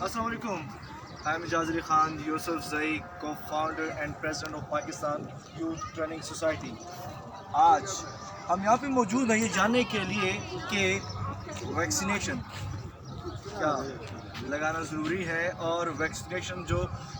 Assalamu alaikum. I am Ijaz Ali Khan, Yusuf Zai, co-founder and president of Pakistan Youth Training Society. آج ہم یہاں پہ موجود ہیں یہ جاننے کے لیے کہ ویکسینیشن کیا لگانا ضروری ہے، اور ویکسینیشن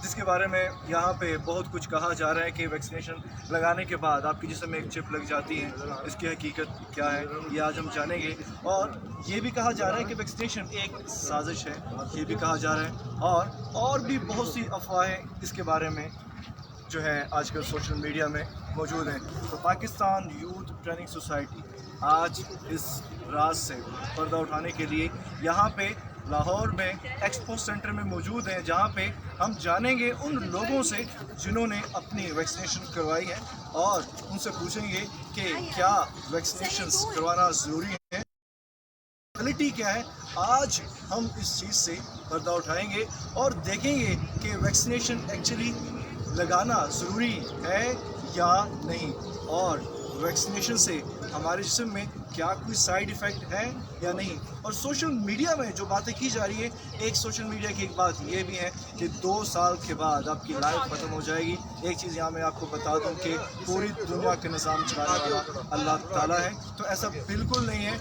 جس کے بارے میں یہاں پہ بہت کچھ کہا جا رہا ہے کہ ویکسینیشن لگانے کے بعد آپ کے جسم میں ایک چپ لگ جاتی ہے، اس کی حقیقت کیا ہے یہ آج ہم جانیں گے. اور یہ بھی کہا جا رہا ہے کہ ویکسینیشن ایک سازش ہے، یہ بھی کہا جا رہا ہے، اور بھی بہت سی افواہیں اس کے بارے میں جو ہے آج کل سوشل میڈیا میں موجود ہیں. تو پاکستان یوتھ ٹریننگ سوسائٹی آج اس راز سے پردہ اٹھانے کے لیے یہاں پہ لاہور میں ایکسپو سینٹر میں موجود ہیں، جہاں پہ ہم جانیں گے ان لوگوں سے جنہوں نے اپنی ویکسینیشن کروائی ہے، اور ان سے پوچھیں گے کہ کیا ویکسینیشنز کروانا ضروری ہے، ریئلٹی کیا ہے. آج ہم اس چیز سے پردہ اٹھائیں گے اور دیکھیں گے کہ ویکسینیشن ایکچولی لگانا ضروری ہے یا نہیں، اور ویکسینیشن سے ہمارے جسم میں کیا کوئی سائیڈ ایفیکٹ ہے یا نہیں. اور سوشل میڈیا میں جو باتیں کی جا رہی ہے، ایک سوشل میڈیا کی ایک بات یہ بھی ہے کہ 2 سال کے بعد آپ کی لائف ختم ہو جائے گی. ایک چیز یہاں میں آپ کو بتا دوں کہ پوری دنیا کا نظام چلانے والا اللہ تعالیٰ ہے، تو ایسا بالکل نہیں ہے.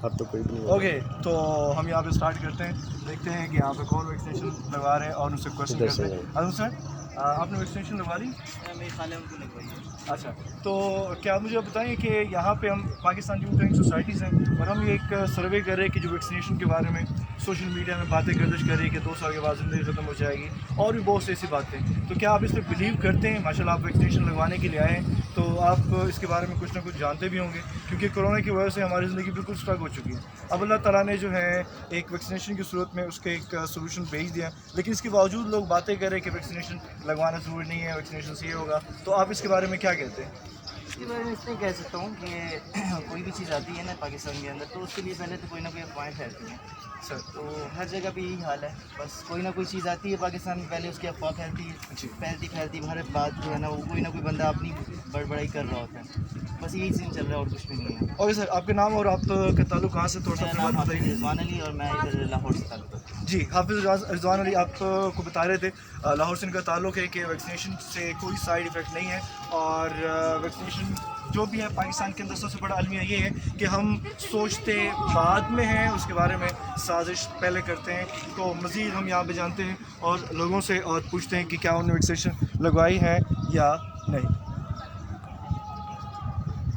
اب تو کوئی نہیں. اوکے، تو ہم یہاں پہ اسٹارٹ کرتے ہیں، دیکھتے ہیں کہ یہاں پہ کون ویکسینیشن لگوا رہے ہیں اور ان سے کوشچن کرتے ہیں. عظم سر، آپ نے ویکسینیشن لگوا لی؟ میری خالہ ان کو لگوائی ہے. اچھا، تو کیا مجھے آپ بتائیں کہ یہاں پہ ہم پاکستان یوتھ ٹریننگ سوسائٹیز ہیں، اور ہم یہ ایک سروے کر رہے ہیں کہ جو ویکسینیشن کے بارے میں سوشل میڈیا میں باتیں گردش کر رہی ہے کہ 2 سال کے بعد زندگی ختم ہو جائے گی، اور بھی بہت سی ایسی باتیں. تو کیا آپ اس پہ بلیو کرتے ہیں؟ ماشاء اللہ آپ ویکسینیشن لگوانے کے لیے آئے ہیں، تو آپ اس کے بارے میں کچھ نہ کچھ جانتے بھی ہوں گے، کیونکہ کورونا کی وجہ سے ہماری زندگی بالکل اسٹرک ہو چکی ہے. اب اللہ تعالیٰ نے جو ہے ایک ویکسینیشن کی صورت میں اس کے ایک سولوشن بھیج دیا، لیکن اس کے باوجود لوگ باتیں کر رہے ہیں کہ ویکسینیشن لگوانا ضروری نہیں ہے، ویکسینیشن سے یہ ہوگا. تو آپ اس کے بارے میں کیا کہتے ہیں؟ اس کے بارے میں اس لیے کہہ سکتا ہوں کہ کوئی بھی چیز آتی ہے نا پاکستان کے اندر، تو اس کے لیے پہلے تو کوئی نہ کوئی افواہیں پھیلتی ہیں. سر تو ہر جگہ پہ یہی حال ہے، بس کوئی نہ کوئی چیز آتی ہے پاکستان میں، پہلے اس کی افواہ پھیلتی ہے، پھیلتی ہر بات جو ہے نا وہ کوئی نہ کوئی بندہ اپنی بڑبڑائی کر رہا ہوتا ہے. بس یہی سین چل رہا ہے اور کچھ بھی نہیں ہے. اوکے سر، آپ کا نام اور آپ کا تعلق کہاں سے، تھوڑا سا میرا اپنی نام بات حافظ بتائیے. رضوان علی اور میں ادھر لاہور سے تعلق رکھتا ہوں. جی، حافظ رضوان علی آپ کو بتا رہے تھے لاہور سے ان کا تعلق ہے کہ ویکسینیشن سے کوئی سائیڈ ایفیکٹ نہیں ہے، اور ویکسینیشن جو بھی ہے پاکستان کے اندر سب سے بڑا المیہ یہ ہے کہ ہم سوچتے بعد میں ہیں، اس کے بارے میں سازش پہلے کرتے ہیں. تو مزید ہم یہاں پہ جانتے ہیں اور لوگوں سے اور پوچھتے ہیں کہ کیا انہوں نے ویکسینیشن لگوائی ہے یا نہیں.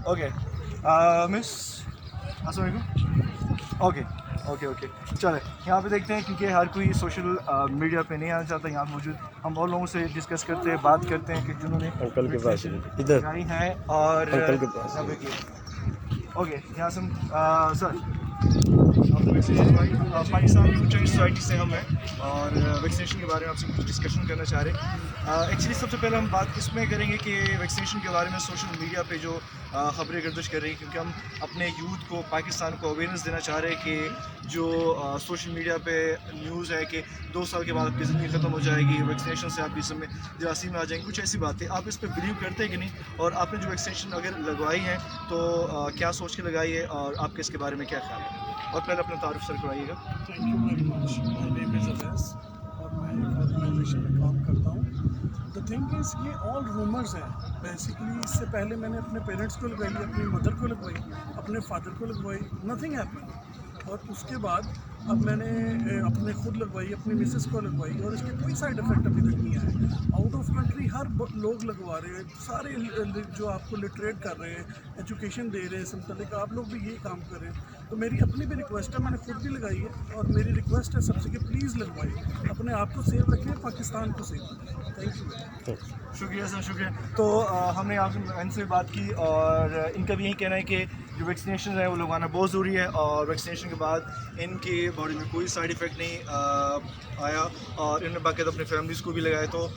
اوکے مس، السلام علیکم. اوکے چلے یہاں پہ دیکھتے ہیں، کیونکہ ہر کوئی سوشل میڈیا پہ نہیں آنا چاہتا. یہاں موجود ہم اور لوگوں سے ڈسکس کرتے ہیں، بات کرتے ہیں کہ جنہوں نے انکل کے پاس ادھر لگائی ہیں. اور انکل کے پاس. اوکے، یہاں سے سر پاکستان یوتھ ٹریننگ سوسائٹی سے ہم ہیں، اور ویکسینیشن کے بارے میں آپ سے کچھ ڈسکشن کرنا چاہ رہے ہیں. ایکچولی سب سے پہلے ہم بات اس میں کریں گے کہ ویکسینیشن کے بارے میں سوشل میڈیا پہ جو خبریں گردش کر رہی ہیں، کیونکہ ہم اپنے یوتھ کو، پاکستان کو اویئرنیس دینا چاہ رہے ہیں کہ جو سوشل میڈیا پہ نیوز ہے کہ 2 سال کے بعد آپ کی زندگی ختم ہو جائے گی، ویکسینیشن سے آپ کی جسم میں جراثیم آ جائیں گے، کچھ ایسی باتیں. آپ اس پہ بلیو کرتے ہیں کہ نہیں، اور آپ نے جو ویکسینیشن اگر لگوائی ہے تو کیا سوچ کے لگائی ہے، اور آپ کے اس کے بارے میں کیا خیال ہے؟ اور پہلے اپنا تعارف سر کروائیے گا. Thank you very much. My name is Owais اور میں ایک آرگنائزیشن میں کام کرتا ہوں. دا تھنگ از یہ آل رومرز ہیں بیسیکلی. اس سے پہلے میں نے اپنے پیرنٹس کو لگوائی، اپنی مدر کو لگوائی، اپنے فادر کو لگوائی، نتھنگ ہیپن. اور اس کے بعد اب میں نے اپنے خود لگوائی، اپنی مسز کو لگوائی، اور اس کے کوئی سائڈ افیکٹ ابھی تک نہیں آئے. آؤٹ آف کنٹری ہر لوگ لگوا رہے ہیں، سارے جو آپ کو لٹریٹ کر رہے ہیں، ایجوکیشن دے رہے ہیں، اس متعلق آپ لوگ بھی یہی کام کر رہے ہیں. تو میری اپنی بھی ریکویسٹ ہے، میں نے خود بھی لگائی ہے، اور میری ریکویسٹ ہے سب سے کہ پلیز لگوائیے، اپنے آپ کو سیو رکھیں، پاکستان کو سیو رکھیں. Thank you. شکریہ سر، شکریہ. تو ہم نے آپ سے ان سے بات کی، اور ان کا بھی یہی کہنا ہے کہ جو ویکسینیشن ہے وہ لگوانا بہت ضروری ہے، اور ویکسینیشن کے بعد ان کی باڈی میں کوئی سائیڈ ایفیکٹ نہیں آیا، اور انہوں نے باقاعدہ اپنے فیملیز کو بھی لگائے. تو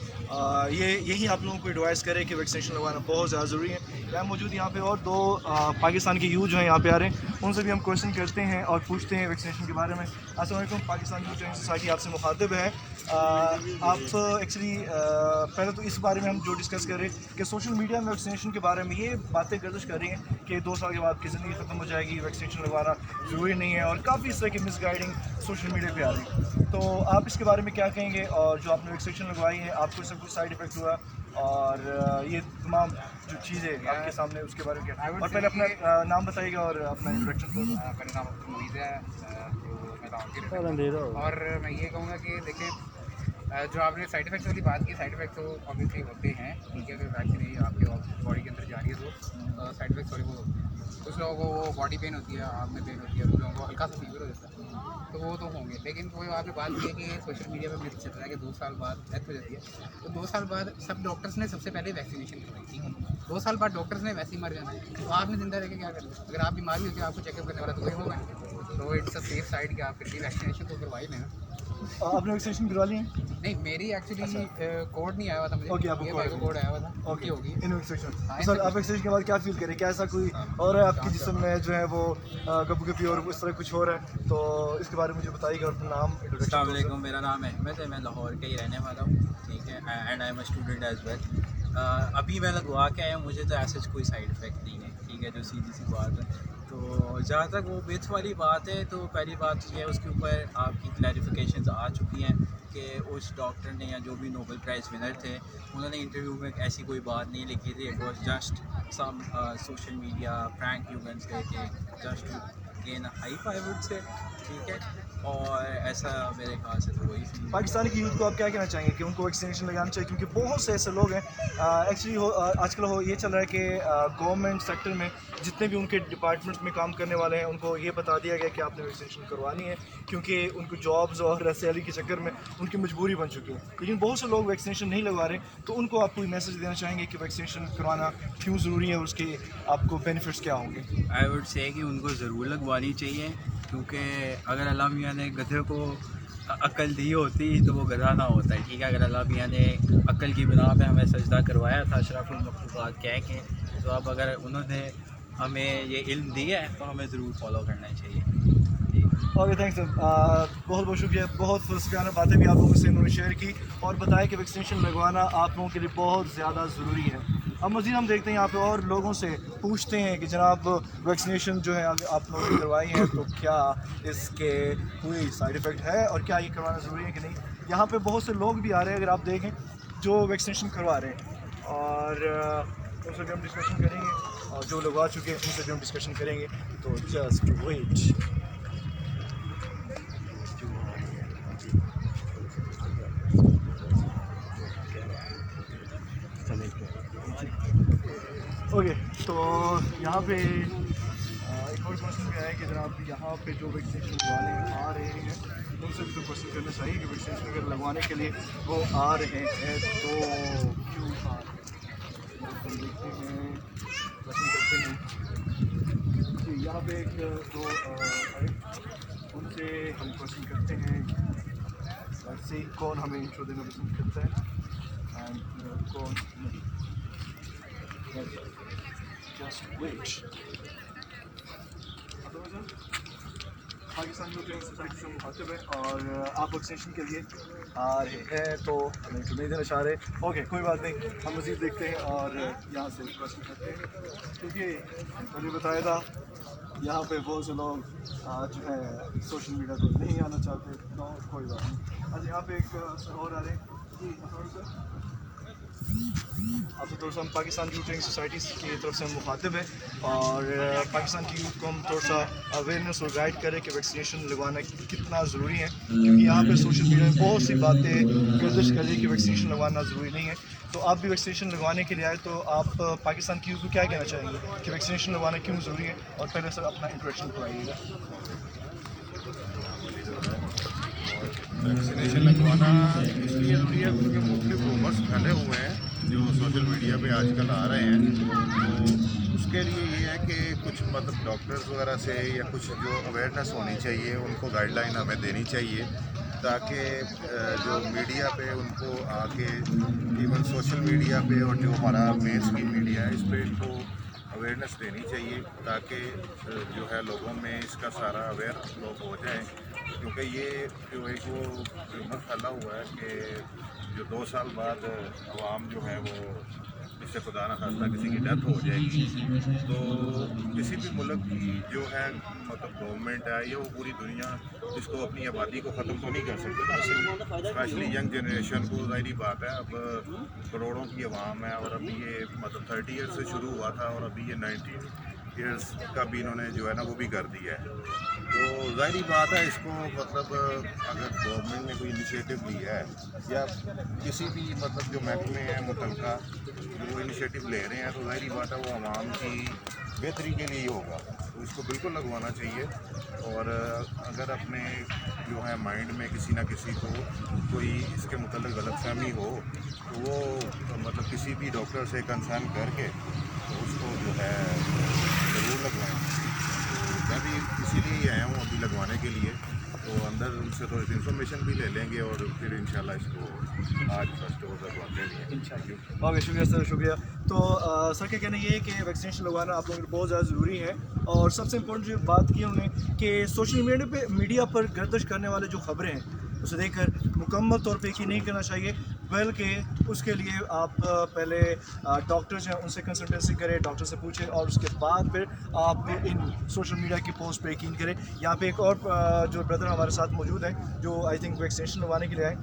یہی آپ لوگوں کو ایڈوائز کرے کہ ویکسینیشن لگوانا بہت زیادہ ضروری ہے. یہاں موجود یہاں پہ اور 2 پاکستان کے یوتھ جو ہیں یہاں پہ آ رہے ہیں، ان سے بھی ہم کوشچن کرتے ہیں اور پوچھتے ہیں ویکسینیشن کے بارے میں. السلام علیکم. پاکستان یوتھ ٹریننگ سوسائٹی آپ سے مخاطب ہے. آپ ایکچولی پہلے تو اس بارے میں میں ہم جو ڈسکس کر رہے ہیں کہ سوشل میڈیا میں ویکسینیشن کے بارے میں یہ باتیں گردش کر رہی ہیں کہ 2 سال کے بعد کی زندگی ختم ہو جائے گی, ویکسینیشن لگوانا ضروری نہیں ہے, اور کافی اس طرح کی مس گائیڈنگ سوشل میڈیا پہ آ رہی ہے. تو آپ اس کے بارے میں کیا کہیں گے, اور جو آپ نے ویکسینیشن لگوائی ہے آپ کو اس سے کوئی سائڈ افیکٹ ہوا, اور یہ تمام جو چیزیں آپ کے سامنے اس کے بارے میں کیا, اور پہلے اپنا نام بتائیے گا اور اپنا انٹروڈکشن. میرا نام عبدالمجید ہے, تو میں لاہور کی رہتا ہوں. اور میں یہ کہوں گا کہ دیکھیں جو آپ نے سائڈ افیکٹس والی بات کی, سائڈ افیکٹ تو آبویسلی ہوتے ہیں, ٹھیک ہے, اگر ویکسین آپ کے باڈی کے اندر جا رہی ہے تو سائڈ افیکٹس تھوڑی بہت ہوتے ہیں. کچھ لوگوں کو وہ باڈی پین ہوتی ہے, آپ میں پین ہوتی ہے, کچھ لوگوں کو ہلکا سا فیور ہو جاتا ہے, تو وہ تو ہوں گے. لیکن کوئی آپ نے بات کی ہے کہ سوشل میڈیا پہ میری چل رہا ہے کہ 2 سال بعد ڈیتھ ہو جاتی ہے, تو 2 سال بعد سب ڈاکٹرس نے سب سے پہلے ویکسینیشن کروائی تھی. 2 سال بعد ڈاکٹرس نے ویسے ہی مر جانا ہے, تو آپ نے زندہ رہ کے کیا کرنا. اگر آپ بیمار بھی ہوتی ہے آپ کو چیک اپ کرنے والا تو کوئی ہوگا نہیں, تو اٹس اے سیف سائڈ کہ آپ پھر بھی ویکسینیشن تو کروائی لیں. آپ نے ویکسینیشن کروا لی ہے؟ نہیں, میری ایکچولی کوڈ نہیں آیا ہوا تھا مجھے. اوکے, آپ کو کوڈ آیا ہوا تھا. اوکے ہوگی ان ویکسینیشن. سر آپ ویکسینیشن کے بعد کیا فیل کریں, کیا ایسا کوئی اور ہے آپ کے جسم میں جو ہے وہ کبھی کبھی اور اس طرح کچھ ہو رہا ہے, تو اس کے بارے میں مجھے بتائیے گا. اپنا نام. السلام علیکم, میرا نام احمد ہے, میں لاہور کا ہی رہنے والا ہوں, ٹھیک ہے, and I am a student as well. ابھی میں لگوا کے آیا ہوں, مجھے تو ایسا کوئی سائڈ افیکٹ نہیں ہے, ٹھیک ہے, جو سیدھی سی بات ہے. تو جہاں تک وہ میتھ والی بات ہے, تو پہلی بات یہ ہے اس کے اوپر آپ کی کلیریفیکیشنز آ چکی ہیں کہ اس ڈاکٹر نے یا جو بھی نوبل پرائز ونر تھے انہوں نے انٹرویو میں ایسی کوئی بات نہیں لکھی تھی. It was just some social media prank you can say کہ just gain hype I would say, ٹھیک ہے, اور ایسا میرے خیال سے تو وہی فیل. پاکستان کی یوتھ کو آپ کیا کہنا چاہیں گے کہ ان کو ویکسینیشن لگانا چاہیے, کیونکہ بہت سے ایسے لوگ ہیں ایکچولی آج کل یہ چل رہا ہے کہ گورنمنٹ سیکٹر میں جتنے بھی ان کے ڈپارٹمنٹ میں کام کرنے والے ہیں ان کو یہ بتا دیا گیا کہ آپ نے ویکسینیشن کروانی ہے, کیونکہ ان کو جابز اور سیلری کے چکر میں ان کی مجبوری بن چکی ہے. لیکن بہت سے لوگ ویکسینیشن نہیں لگوا رہے, تو ان کو آپ کوئی میسج دینا چاہیں گے کہ ویکسینیشن کروانا کیوں ضروری ہے اور اس کے آپ کو بینیفٹس کیا ہوں گے. آئی وڈ سے کہ ان کو ضرور لگوانی چاہیے, کیونکہ اگر اللہ میاں نے گدھے کو عقل دی ہوتی تو وہ گدھا نہ ہوتا ہے, ٹھیک ہے. اگر اللہ میاں نے عقل کی بنا پہ ہمیں سجدہ کروایا تھا اشرف المخلوقات کہہ کے, تو اب اگر انہوں نے ہمیں یہ علم دیا ہے تو ہمیں ضرور فالو کرنا چاہیے. اوکے, تھینکس سر, بہت بہت شکریہ. بہت فلسفیانہ باتیں بھی آپ لوگوں سے انہوں نے شیئر کی اور بتایا کہ ویکسینیشن لگوانا آپ لوگوں کے لیے بہت زیادہ ضروری ہے. اب مزید ہم دیکھتے ہیں یہاں پہ اور لوگوں سے پوچھتے ہیں کہ جناب ویکسینیشن جو ہے آپ لوگوں نے کروائی ہے تو کیا اس کے کوئی سائڈ افیکٹ ہے اور کیا یہ کروانا ضروری ہے کہ نہیں. یہاں پہ بہت سے لوگ بھی آ رہے ہیں اگر آپ دیکھیں جو ویکسینیشن کروا رہے ہیں, اور ان سے بھی ہم ڈسکشن کریں گے, اور جو لوگ آ چکے ہیں ان سے بھی ہم ڈسکشن کریں گے. تو جسٹ ویٹ. اوکے, تو یہاں پہ ایک اور کوشچن بھی آیا کہ جناب یہاں پہ جو ویکسینیشن لگوانے آ رہے ہیں ان سے بھی تو کوشچن کرنا چاہیے کہ ویکسینیشن اگر لگوانے کے لیے وہ آ رہے ہیں تو کیوں آ رہے ہیں. ہم دیکھتے ہیں, کوشچن کرتے ہیں کہ یہاں پہ ایک دو ان سے ہم کوشچن کرتے ہیں سے کون ہمیں انٹرو دینا پسند کرتا ہے اینڈ کون نہیں. Just wait. Pakistan youth training society سے مخاطب ہے اور آپ ویکسینیشن کے لیے آ رہے ہیں تو ہمیں نہیں دینا چاہ رہے. اوکے, کوئی بات نہیں, ہم مزید دیکھتے ہیں اور یہاں سے کوشچن کرتے ہیں, کیونکہ میں نے بتایا تھا یہاں پہ بہت سے لوگ جو ہے سوشل میڈیا کو نہیں آنا چاہتے. تو کوئی بات نہیں. آج یہاں پہ ایک سر اور آ رہے ہیں. جی سر, آپ تھوڑا سا ہم پاکستان یوتھ ٹریننگ سوسائٹی کی طرف سے ہم مخاطب ہیں اور پاکستان کی یوتھ کو ہم تھوڑا سا اویئرنیس اور گائڈ کریں کہ ویکسینیشن لگوانا کتنا ضروری ہے, کیونکہ یہاں پہ سوشل میڈیا میں بہت سی باتیں گردش کر رہی ہے کہ ویکسینیشن لگوانا ضروری نہیں ہے. تو آپ بھی ویکسینیشن لگوانے کے لیے آئے, تو آپ پاکستان کی یوتھ کو کیا کہنا چاہیں گے کہ ویکسینیشن لگوانا کیوں ضروری ہے, اور پہلے سر اپنا انٹروڈکشن کرائیے گا. ویکسینیشن لگوانا اس لیے ضروری ہے کیونکہ مختلف رومرس پھیلے ہوئے ہیں جو سوشل میڈیا پہ آج کل آ رہے ہیں. تو اس کے لیے یہ ہے کہ کچھ مطلب ڈاکٹرز وغیرہ سے یا کچھ جو اویئرنیس ہونی چاہیے ان کو گائیڈ لائن ہمیں دینی چاہیے, تاکہ جو میڈیا پہ ان کو آ کے ایون سوشل میڈیا پہ اور جو ہمارا مین اسٹریم میڈیا ہے اس پہ ان کو اویئرنیس دینی چاہیے, تاکہ جو ہے لوگوں میں اس کا سارا اویئر لوگ ہو جائیں. کیونکہ یہ جو ایک وہ ریومر پھیلا ہوا ہے کہ जो 2 साल बाद अवाम जो है वो इससे खुदा न खास्ता किसी की डेथ हो जाएगी, तो किसी भी मुल्क की जो है मतलब गवर्नमेंट है या वो पूरी दुनिया इसको अपनी आबादी को ख़त्म तो नहीं कर सकती, स्पेशली यंग जनरेशन को। ज़ाहिरी बात है अब करोड़ों की आवाम है और अभी ये मतलब 30 ईयर्स से शुरू हुआ था और अभी ये 19 ईयर्स का भी इन्होंने जो है ना वो भी कर दिया है। तो ज़ाहिरी बात है इसको मतलब अगर गवर्नमेंट ने कोई इनिशिएटिव लिया है या किसी भी मतलब जो महकमे हैं मुतलका जो वो इनिशिएटिव ले रहे हैं, तो ज़ाहिरी बात है वो आवाम की बेहतरी के लिए ही होगा, तो इसको बिल्कुल लगवाना चाहिए। और अगर अपने जो है माइंड में किसी ना किसी को कोई इसके मतलब गलतफहमी हो तो वो मतलब किसी भी डॉक्टर से कंसर्न करके तो उसको जो है ज़रूर लगवाएं। तो मैं भी इसीलिए ही आया हूँ अभी लगवाने के लिए, तो अंदर उनसे थोड़ी सी इन्फॉर्मेशन भी ले लेंगे और फिर इंशाल्लाह इसको आज फर्स्ट डोज लगवाते हैं। ओके, शुक्रिया सर, शुक्रिया। तो सर का कहना ये है कि वैक्सीनेशन लगवाना आप लोगों को बहुत ज़्यादा ज़रूरी है। और सबसे इम्पोर्टेंट जो बात की उन्होंने कि सोशल मीडिया पर गर्दिश करने वाले जो खबरें हैं उसे देखकर मुकम्मल तौर पे यकीन नहीं करना चाहिए, बल्कि उसके लिए आप पहले डॉक्टर्स हैं उनसे कंसल्टेंसी करें, डॉक्टर से पूछें और उसके बाद फिर आप इन सोशल मीडिया की पोस्ट पे यकीन करें। यहाँ पे एक और जो ब्रदर हमारे साथ मौजूद है जो आई थिंक वैक्सीनेशन लगवाने के लिए आए।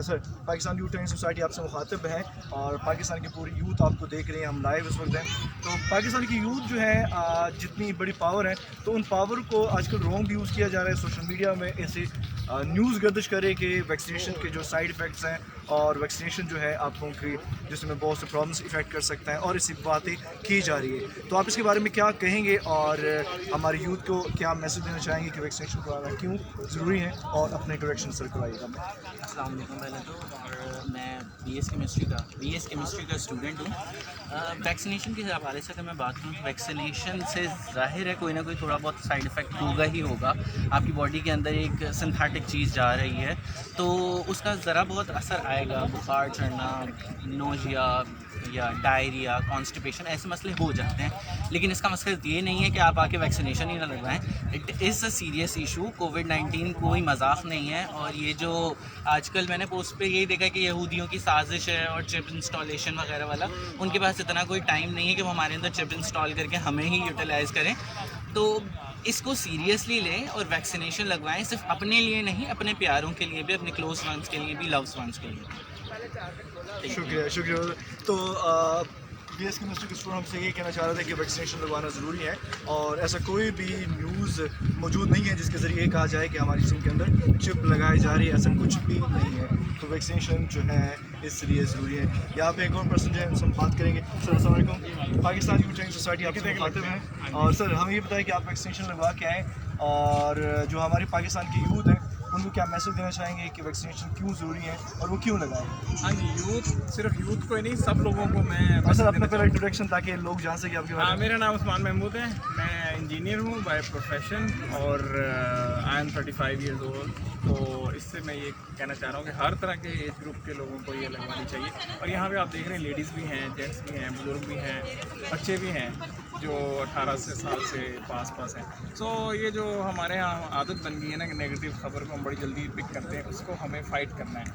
Sir, Pakistan youth training society आपसे मुखातिब है और पाकिस्तान की पूरी यूथ आपको देख रही है, हम लाइव इस वक्त हैं। तो पाकिस्तान की यूथ जो है जितनी बड़ी पावर है तो उन पावर को आजकल रॉन्ग यूज़ किया जा रहा है। सोशल मीडिया में ऐसे न्यूज़ गर्दिश करे कि वैक्सीनेशन के जो साइड इफ़ेक्ट्स हैं और वैक्सीनेशन जो है आपको की जिसमें बहुत से प्रॉब्लम्स इफ़ेक्ट कर सकता है और ऐसी बातें की जा रही है। तो आप इसके बारे में क्या कहेंगे और हमारे यूथ को क्या मैसेज देना चाहेंगे कि वैक्सीनेशन करवाना क्यों ज़रूरी है और अपने करेक्शन सर करवाइएगा। अस्सलाम वालेकुम पहले तो, और मैं बीएस केमिस्ट्री का स्टूडेंट हूँ। वैक्सीनेशन के हवाले से अगर मैं बात करूँ तो वैक्सीनेशन से ज़ाहिर है कोई ना कोई थोड़ा बहुत साइड इफ़ेक्ट होगा ही होगा। आपकी बॉडी के अंदर एक सिंथेटिक चीज़ जा रही है तो उसका ज़रा बहुत असर आएगा, बुखार चढ़ना, नोजिया या डायरिया, कॉन्स्टिपेशन, ऐसे मसले हो जाते हैं। लेकिन इसका मकसद ये नहीं है कि आप आके वैक्सीनेशन ही ना लगवाएं। It is a serious issue. कोविड-19 कोई मजाक नहीं है। और ये जो आजकल मैंने पोस्ट पे यही देखा कि यहूदियों की साजिश है और चिप इंस्टॉलेशन वगैरह वाला, उनके पास इतना कोई टाइम नहीं है कि वो हमारे अंदर चिप इंस्टॉल करके हमें ही यूटिलाइज़ करें। तो इसको सीरियसली लें और वैक्सीनेशन लगवाएं, सिर्फ अपने लिए नहीं, अपने प्यारों के लिए भी, अपने क्लोज वंस के लिए भी, लव्स वंस के लिए। शुक्रिया, शुक्रिया। तो बीएस केमिस्ट्री के स्टूडेंट हमसे ये कहना चाह रहे थे कि वैक्सीनेशन लगवाना ज़रूरी है और ऐसा कोई भी न्यूज़ मौजूद नहीं है जिसके ज़रिए कहा जाए कि हमारी जिस्म के अंदर चिप लगाई जा रही है, ऐसा कुछ भी नहीं है। तो वैक्सीनेशन जो है इसलिए ज़रूरी है। यहाँ पे एक और पर्सन जो है उनसे हम बात करेंगे। सर अस्सलाम वालेकुम, पाकिस्तान यूथ ट्रेनिंग सोसाइटी आपसे मुखातिब हैं और सर हमें ये बताएं कि आप वैक्सीनेशन लगवा के आए और जो हमारे पाकिस्तान की यूथ है उनको क्या मैसेज देना चाहेंगे कि वैक्सीनेशन क्यों ज़रूरी है और वो क्यों लगाएं? हाँ जी, सिर्फ यूथ को ही नहीं, सब लोगों को मैं सर अपना पहला इंट्रोडक्शन ताकि लोग जान सकें आपके बारे में। मेरा नाम उस्मान महमूद है, मैं इंजीनियर हूँ बाय प्रोफेशन और आई एम 35 ईयर्स ओल्ड। तो इससे मैं ये कहना चाह रहा हूँ कि हर तरह के एज ग्रुप के लोगों को ये लगवानी चाहिए। और यहाँ पे आप देख रहे हैं लेडीज़ भी हैं, जेंट्स भी हैं, बुजुर्ग भी हैं, बच्चे भी हैं जो 18 साल से पास हैं। सो ये जो हमारे यहाँ आदत बन गई है ना कि नेगेटिव खबर को हम बड़ी जल्दी पिक करते हैं, उसको हमें फ़ाइट करना है।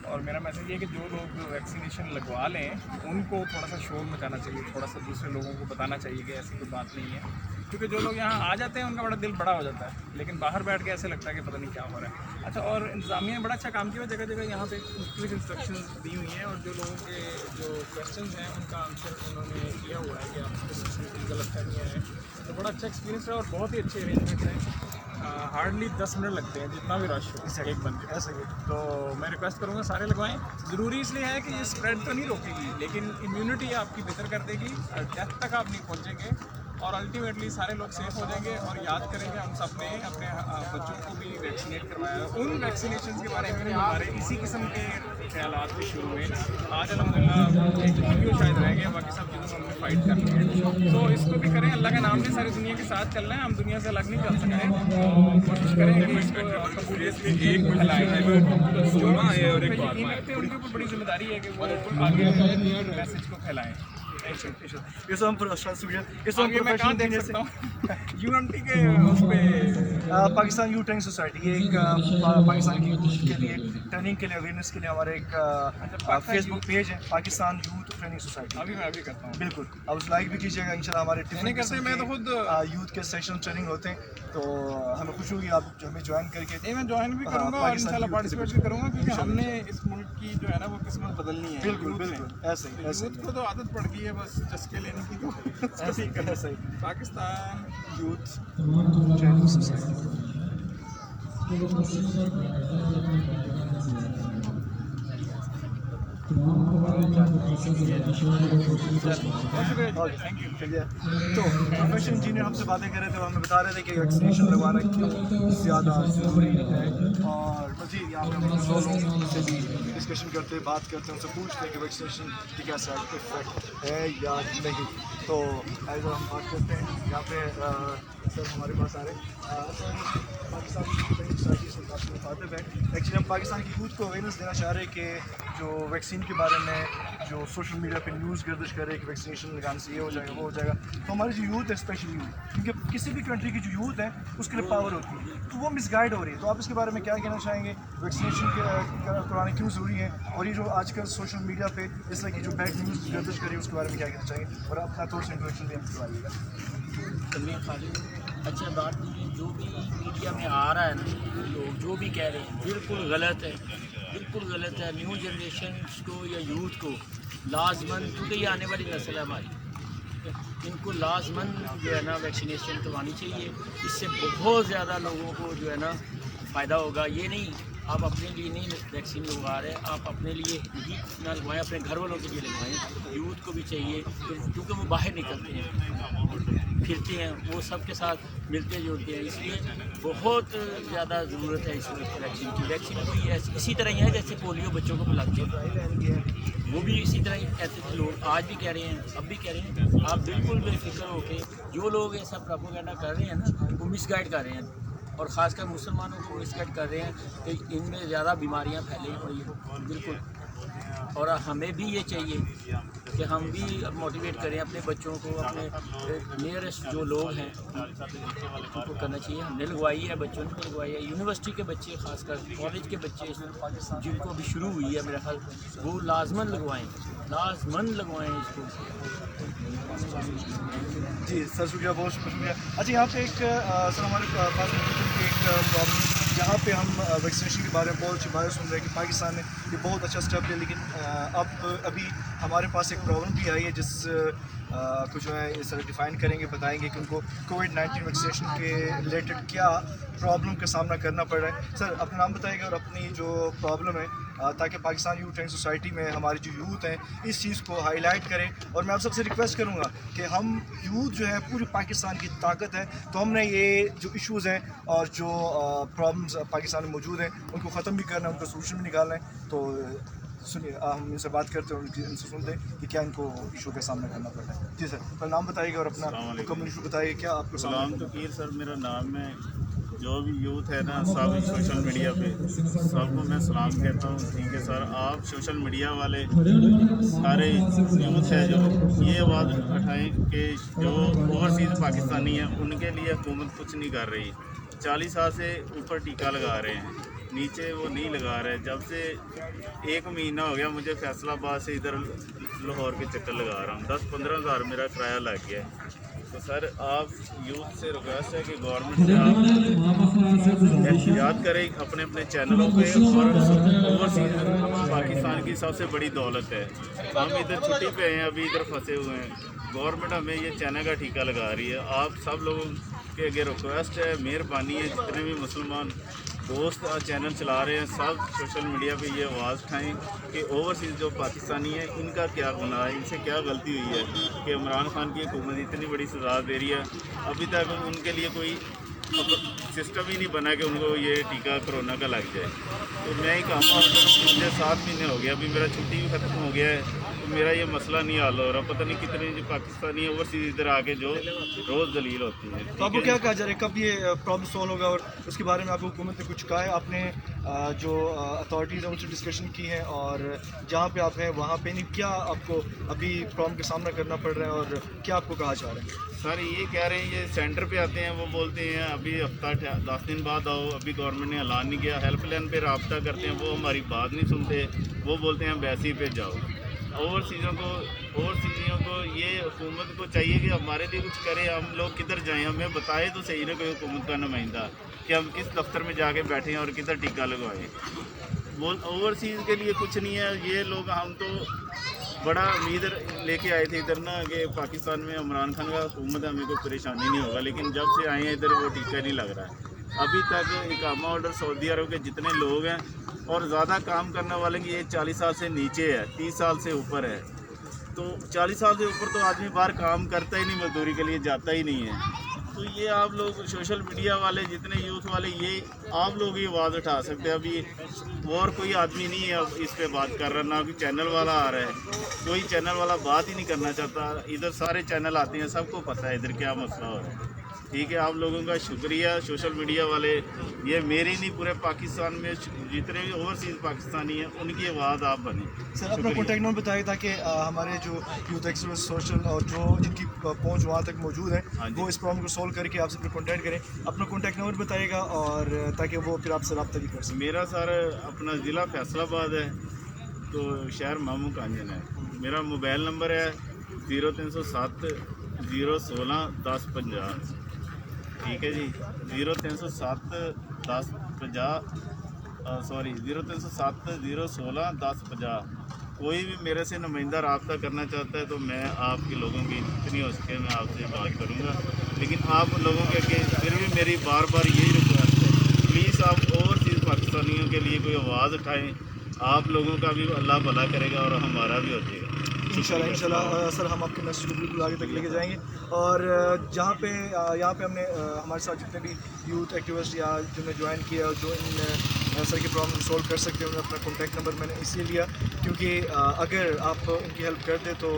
और मेरा मैसेज ये है कि जो लोग वैक्सीनेशन लगवा लें उनको थोड़ा सा शोर मचाना चाहिए, थोड़ा सा दूसरे लोगों को बताना चाहिए कि ऐसी कोई बात नहीं है। क्योंकि जो लोग यहाँ आ जाते हैं उनका बड़ा दिल बड़ा हो जाता है, लेकिन बाहर बैठ के ऐसे लगता है कि पता नहीं क्या हो रहा है। अच्छा, और इंतज़ामिया ने बड़ा अच्छा काम किया, जगह जगह यहाँ पे मुख्तलिफ इंस्ट्रक्शंस दी हुई हैं और जो लोगों के जो क्वेश्चंस हैं उनका आंसर उन्होंने किया हुआ है कि आप गलत फहमियाँ हैं। तो बड़ा अच्छा एक्सपीरियंस है और बहुत ही अच्छे अरेंजमेंट हैं। हार्डली 10 मिनट लगते हैं जितना भी रश हो एक बंदे ऐसे ही। तो मैं रिक्वेस्ट करूँगा सारे लगवाएं। ज़रूरी इसलिए है कि ये स्प्रेड तो नहीं रोकेगी लेकिन इम्यूनिटी आपकी बेहतर कर देगी, डेथ तक आप नहीं पहुँचेंगे और अल्टीमेटली सारे लोग सेफ हो जाएंगे। और याद करेंगे हम सब ने अपने बच्चों को भी वैक्सीनेट करवाया। उन वैक्सीनेशन के बारे में हमारे इसी किस्म के ख्यालात भी शुरू हुए। आज अलहमदिल्ला एक वीडियो शायद रह गया, बाकी सब चीज़ों को हमने फाइट कर लिया। तो इसको भी करें, अल्लाह के नाम से सारी दुनिया के साथ चल रहे हैं, हम दुनिया से अलग नहीं चल सक रहे हैं। तो कोशिश करें कि इसको कबूलियत के एक फैलाएँ। उनके ऊपर बड़ी जिम्मेदारी है कि वो आगे मैसेज को फैलाएँ। ये सब हम आगे मैं कहाँ देख सकता हूँ यूएमटी के उस पे पाकिस्तान यूथ ट्रेनिंग सोसाइटी, ये एक पाकिस्तान की यूथ के लिए ट्रेनिंग के लिए अवेयरनेस के लिए हमारा एक फेसबुक पेज है, पाकिस्तान यूथ ट्रेनिंग सोसाइटी। अभी मैं अभी करता हूँ। बिल्कुल, आप उस लाइक भी कीजिएगा इंशाल्लाह। हमारे नहीं करते, मैं तो खुद यूथ के सेशन ट्रेनिंग होते हैं, तो हमें खुशी होगी आप हमें ज्वाइन करके। नहीं, मैं ज्वाइन भी करूँगा और इंशाल्लाह पार्टिसिपेट भी करूँगा, क्योंकि हमने इस मुल्क की जो है ना वो किस्मत बदलनी है। बिल्कुल बिल्कुल ऐसे ही यूथ को तो आदत पड़ गई है बस चस्के लेने की, तो ऐसे ही ऐसे ही Pakistan youth training society. Thank you. चलिए, तो प्रोफेशनल इंजीनियर हमसे बातें कर रहे थे, हमें बता रहे थे कि वैक्सीनेशन लगवाना क्यों ज़्यादा ज़रूरी है, और मज़ीद यहाँ पे हम लोगों से भी डिस्कशन करते हैं, बात करते हैं, उनसे पूछते हैं कि वैक्सीनेशन की क्या साइड इफेक्ट है या नहीं। तो एज हम बात करते हैं यहाँ पे सर हमारे पास आ रहे हैं पाकिस्तान सोसाइटी से मुखातिब है। एक्चुअली हम पाकिस्तान की यूथ को अवेयरनेस देना चाह रहे हैं कि जो वैक्सीन के बारे में जो सोशल मीडिया पे न्यूज़ गर्दिश कर रहे हैं कि वैक्सीनेशन लगाने से ये हो जाएगा वो हो जाएगा, तो हमारी जो यूथ है स्पेशली यूथ, क्योंकि किसी भी कंट्री की जो यूथ है उसके लिए पावर होती है, तो वो मिसगाइड हो रही है। तो आप इसके बारे में क्या कहना चाहेंगे, वैक्सीनेशन करवाना क्यों ज़रूरी है, और ये जो आजकल सोशल मीडिया पे इस तरह की जो बैड न्यूज़ गर्दिश कर रही है उसके बारे में क्या कहना चाहेंगे, और अपना थोड़ा सा इंट्रोडक्शन भी हम करवाइएगा। अच्छा, बात नहीं, जो भी मीडिया में आ रहा है ना, लोग जो भी कह रहे हैं बिल्कुल गलत है, बिल्कुल गलत है। न्यू जनरेशन को या यूथ को लाजमन, क्योंकि ये आने वाली नस्ल है हमारी, इनको लाजमन जो है ना वैक्सीनेशन करवानी चाहिए। इससे बहुत ज़्यादा लोगों को जो है ना फ़ायदा होगा। ये नहीं आप अपने लिए नहीं वैक्सीन लगवा रहे, आप अपने लिए ही ना लगवाएं, अपने घर वालों के लिए लगवाएं। यूथ को भी चाहिए, क्योंकि वो बाहर निकलते हैं, फिरते हैं, वो सबके साथ मिलते जुलते हैं, इसलिए बहुत ज़्यादा ज़रूरत है इस वैक्सीन की। वैक्सीन कोई इसी तरह ही है जैसे पोलियो बच्चों को पिलाते हैं, वो भी इसी तरह ही कहते थे लोग, आज भी कह रहे हैं, अब भी कह रहे हैं। आप बिल्कुल बेफिक्र हो के जो लोग ऐसा प्रोपेगेंडा कर रहे हैं ना, वो मिसगाइड कर रहे हैं, और ख़ासकर मुसलमानों को मिसगाइड कर रहे हैं कि इनमें ज़्यादा बीमारियां फैली हुई हैं, बिल्कुल। और हमें भी ये चाहिए कि हम भी मोटिवेट करें अपने बच्चों को, अपने नियरेस्ट जो लोग हैं उनको करना चाहिए। हमने लगवाई है, बच्चों ने भी लगवाई है, यूनिवर्सिटी के बच्चे, खासकर कॉलेज के बच्चे जिनको अभी शुरू हुई है मेरा ख्याल, वो लाजमन लगवाएँ, लाजमन लगवाएँ इसको। जी सर, शुक्रिया, बहुत शुक्रिया। अच्छा, यहाँ पे एक सर हमारे पास एक प्रॉब्लम, जहाँ पे हम वैक्सीनेशन के बारे में बहुत अच्छी बातें सुन रहे हैं कि पाकिस्तान ने ये बहुत अच्छा स्टेप लिया, लेकिन अब अभी हमारे पास एक प्रॉब्लम भी आई है जिस को जो है सर डिफ़ाइन करेंगे, बताएंगे कि उनको कोविड-19 वैक्सीनेशन के रिलेटेड क्या प्रॉब्लम का सामना करना पड़ रहा है। सर अपना नाम बताइएगा और अपनी जो प्रॉब्लम है, ताकि पाकिस्तान यूथ ट्रेनिंग सोसाइटी में हमारी जो यूथ हैं इस चीज़ को हाईलाइट करें। और मैं आप सबसे रिक्वेस्ट करूँगा कि हम यूथ जो है पूरी पाकिस्तान की ताकत है, तो हमने ये जो इश्यूज़ हैं और जो प्रॉब्लम्स पाकिस्तान में मौजूद हैं उनको ख़त्म भी करना है, उनका सोल्यूशन भी निकालना है। तो सुनिए, हम इनसे बात करते हैं, इनसे सुनते हैं कि क्या इनको इशू का सामना करना पड़ रहा है। जी सर, अपना नाम बताइएगा और अपना मुकम्मल इशू बताइए, क्या आपको सलाम तकीर सर मेरा नाम है। जो भी यूथ है ना सब सोशल मीडिया पे, सबको मैं सलाम कहता हूँ। ठीक है सर, आप सोशल मीडिया वाले सारे यूथ है जो ये आवाज़ उठाएँ कि जो ओवरसीज़ पाकिस्तानी हैं उनके लिए हुकूमत कुछ नहीं कर रही। 40 साल से ऊपर टीका लगा रहे हैं, नीचे वो नहीं लगा रहे। जब से 1 महीना हो गया मुझे फैसलाबाद से इधर लाहौर के चक्कर लगा रहा हूँ, 10-15 हज़ार मेरा किराया लग गया है। तो सर आप यूथ से रिक्वेस्ट है कि गवर्नमेंट से आप एहतियात करें अपने अपने चैनलों पे, और ओवरसीज पाकिस्तान की सबसे बड़ी दौलत है। हम इधर छुट्टी पे हैं, अभी इधर फंसे हुए हैं, गवर्नमेंट हमें ये चाइना का टीका लगा रही है। आप सब लोगों के आगे रिक्वेस्ट है, मेहरबानी है, जितने भी मुसलमान दोस्त चैनल चला रहे हैं सब सोशल मीडिया पे ये आवाज़ उठाएँ कि ओवरसीज़ जो पाकिस्तानी है इनका क्या गुनाह है, इनसे क्या गलती हुई है कि इमरान खान की हुकूमत इतनी बड़ी सज़ा दे रही है। अभी तक उनके लिए कोई सिस्टम ही नहीं बना कि उनको ये टीका कोरोना का लग जाए। तो मैं ही कहूँगा, मुझे 7 महीने हो गया, अभी मेरा छुट्टी भी ख़त्म हो गया है, तो मेरा ये मसला नहीं हल हो रहा। पता नहीं कितने जो पाकिस्तानी ओवरसीज इधर आके जो रोज़ दलील होती है। तो आपको क्या कहा जा रहा है, कब ये प्रॉब्लम सॉल्व होगा और उसके बारे में आपको हुकूमत ने कुछ कहा है? आपने जो अथॉरिटीज़ हैं उनसे डिस्कशन की है और जहाँ पे आप हैं वहाँ पे नहीं, क्या आपको अभी प्रॉब्लम का सामना करना पड़ रहा है और क्या आपको कहा जा रहा है? सर ये कह रहे हैं, ये सेंटर पे आते हैं, वो बोलते हैं अभी हफ्ता 10 दिन बाद आओ, अभी गवर्नमेंट ने ऐलान नहीं किया। हेल्पलाइन पे रब्ता करते हैं, वो हमारी बात नहीं सुनते, वो बोलते हैं एम्बेसी पे जाओ। ओवरसीज़ों को ये हुकूमत को चाहिए कि हमारे लिए कुछ करे। हम लोग किधर जाएं, हमें बताए तो सही ना कोई हुकूमत का नुमाइंदा कि हम किस दफ्तर में जाके बैठे हैं और किधर टीका लगवाएं। वो ओवरसीज़ के लिए कुछ नहीं है। ये लोग, हम तो बड़ा उम्मीद लेके आए थे इधर ना कि पाकिस्तान में इमरान खान का हुकूमत है, हमें कोई परेशानी नहीं होगा, लेकिन जब से आए हैं इधर वो टीका नहीं लग रहा है। अभी तक इकामा ऑर्डर सऊदी अरब के जितने लोग हैं और ज़्यादा काम करने वाले की एज 40 साल से नीचे है, 30 साल से ऊपर है। तो 40 साल से ऊपर तो आदमी बाहर काम करता ही नहीं, मजदूरी के लिए जाता ही नहीं है। तो ये आप लोग सोशल मीडिया वाले, जितने यूथ वाले, ये आप लोग ही आवाज़ उठा सकते हैं। अभी और कोई आदमी नहीं है इस पे बात कर रहा, ना कोई चैनल वाला आ रहा है, कोई चैनल वाला बात ही नहीं करना चाहता। इधर सारे चैनल आते हैं, सबको पता है इधर क्या मसला हो रहा है। ठीक है, आप लोगों का शुक्रिया सोशल मीडिया वाले। ये मेरी नहीं, पूरे पाकिस्तान में जितने भी ओवरसीज़ पाकिस्तानी हैं उनकी आवाज़ आप बने। सर अपना कॉन्टैक्ट नंबर बताइए ताकि हमारे जो यूथ एक्टिविस्ट सोशल और जो जिनकी पहुंच वहाँ तक मौजूद है वो इस प्रॉब्लम को सॉल्व करके आपसे फिर कॉन्टैक्ट करें। अपना कॉन्टैक्ट नंबर बताइएगा और ताकि वो फिर आपसे रब्ता भी कर सकें। मेरा सर अपना ज़िला फैसलाबाद है, तो शहर मामू कांजन है। मेरा मोबाइल नंबर है 0307 016 1050। ठीक है जी, 0307 1050 सॉरी 0307 016 1050। कोई भी मेरे से नुमाइंदा रब्ता करना चाहता है तो मैं आपके लोगों की जितनी हो सके मैं आपसे बात करूंगा। लेकिन आप लोगों के फिर भी मेरी बार बार यही रिक्वेस्ट है, प्लीज़ आप ओवरसीज़ पाकिस्तानियों के लिए कोई आवाज़ उठाएं। आप लोगों का भी अल्लाह भला करेगा और हमारा भी हो जाएगा इंशाल्लाह। सर हम आपके मैसेज को बिल्कुल आगे तक लेके जाएंगे और यहाँ पे हमने हमारे साथ जितने भी यूथ एक्टिविस्ट या जिन्होंने ज्वाइन किया और जो इन सर की प्रॉब्लम सॉल्व कर सकते हैं, उन्होंने अपना कॉन्टैक्ट नंबर मैंने इसलिए लिया क्योंकि अगर आप उनकी हेल्प करते तो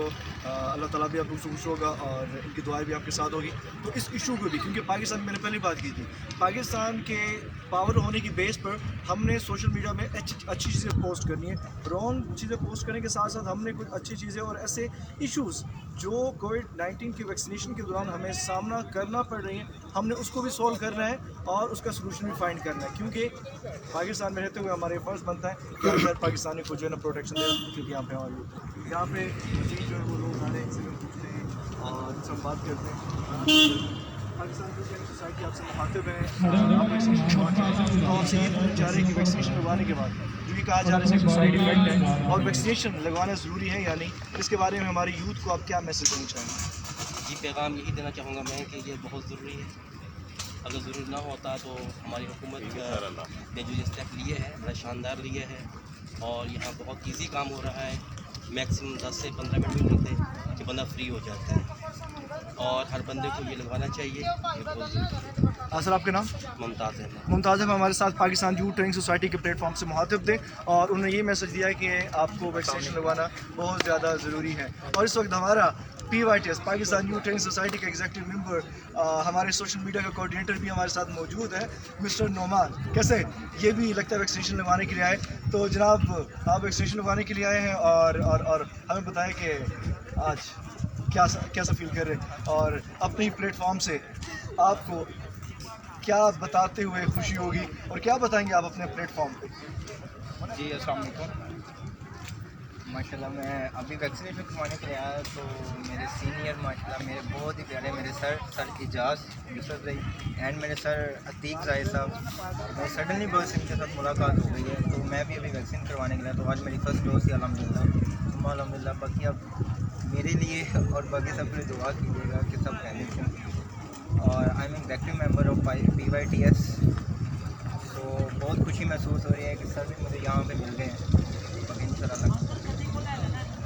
अल्लाह ताला भी आपको खुश होगा और इनकी दुआएं भी आपके साथ होगी। तो इस इशू को भी, क्योंकि पाकिस्तान मैंने पहले बात की थी, पाकिस्तान के पावर होने की बेस पर हमने सोशल मीडिया में अच्छी चीज़ें पोस्ट करनी है। रॉन्ग चीज़ें पोस्ट करने के साथ साथ हमने कुछ अच्छी चीज़ें और ऐसे इश्यूज़ जो कोविड-19 की वैक्सीनेशन के दौरान हमें सामना करना पड़ रही है, हमने उसको भी सॉल्व करना है और उसका सलूशन भी फाइंड करना है। क्योंकि पाकिस्तान में रहते हुए हमारे फ़र्ज़ बनता है कि हर पाकिस्तानी को जो है ना प्रोटेक्शन दे, क्योंकि यहाँ पे हमारे यहाँ पे जो है वो लोग आ रहे हैं, इनसे हम पूछते हैं और इनसे हम बात करते हैं। पाकिस्तान की सोसाइटी आपसे मुखातिब है, आप वैक्सीनेशन तो आपसे ये पूछना चाह रहे हैं कि वैक्सीनेशन लगवाने के बाद जो भी कहा जा रहा है इसका साइड इफेक्ट है और वैक्सीनेशन लगवाना ज़रूरी है या नहीं, इसके बारे में हमारे यूथ को आप क्या मैसेज देना चाहेंगे? जी पैगाम यही देना चाहूँगा मैं कि ये बहुत ज़रूरी है। अगर ज़रूरी ना होता तो हमारी हुकूमत ने जो ये स्टेप लिए हैं बड़ा शानदार लिए हैं और यहाँ बहुत ईजी काम हो रहा है। मैक्सिमम 10 से 15 मिनट भी लगते कि बंदा फ्री हो जाता है और हर बंदे को ये लगवाना चाहिए। ये बहुत ज़रूरी है। सर आपके नाम? मुमताज़ है। मुमताज़ है हमारे साथ पाकिस्तान यूथ ट्रेनिंग सोसाइटी के प्लेटफॉर्म से मुखातिब थे और उन्होंने ये मैसेज दिया है कि आपको वैक्सीनेशन लगवाना बहुत ज़्यादा ज़रूरी है। और इस वक्त हमारा PYTS Pakistan youth training society का एग्जीक्यूटिव मेंबर, हमारे सोशल मीडिया का कोऑर्डिनेटर भी हमारे साथ मौजूद है, मिस्टर नोमान। कैसे ये भी लगता है वैक्सीनेशन लगवाने के लिए आए, तो जनाब आप वैक्सीनेशन लगवाने के लिए आए हैं और हमें बताएं कि आज कैसा फील कर रहे हैं और अपने ही प्लेटफॉर्म से आपको क्या बताते हुए खुशी होगी और क्या बताएंगे आप अपने प्लेटफॉर्म पे? जी अस्सलाम वालेकुम। माशाल्लाह मैं अभी वैक्सीनेशन करवाने के लिए आया तो मेरे सीनियर माशाल्लाह मेरे बहुत ही प्यारे मेरे सर इजाज़ यूसुफ भाई एंड मेरे सर अतीक ज़ाहिर साहब, मैं सडनली बस इनके साथ मुलाकात हो गई है तो मैं भी अभी वैक्सीन करवाने के लिए, तो आज मेरी फर्स्ट डोज थी अल्हम्दुलिल्लाह। बाकी अब मेरे लिए और बाकी सब के लिए दुआ कीजिएगा कि सब फैमिली और I am active member of PYTS। तो बहुत खुशी महसूस हो रही है कि सर भी मुझे यहाँ पे मिल गए हैं इंशाल्लाह।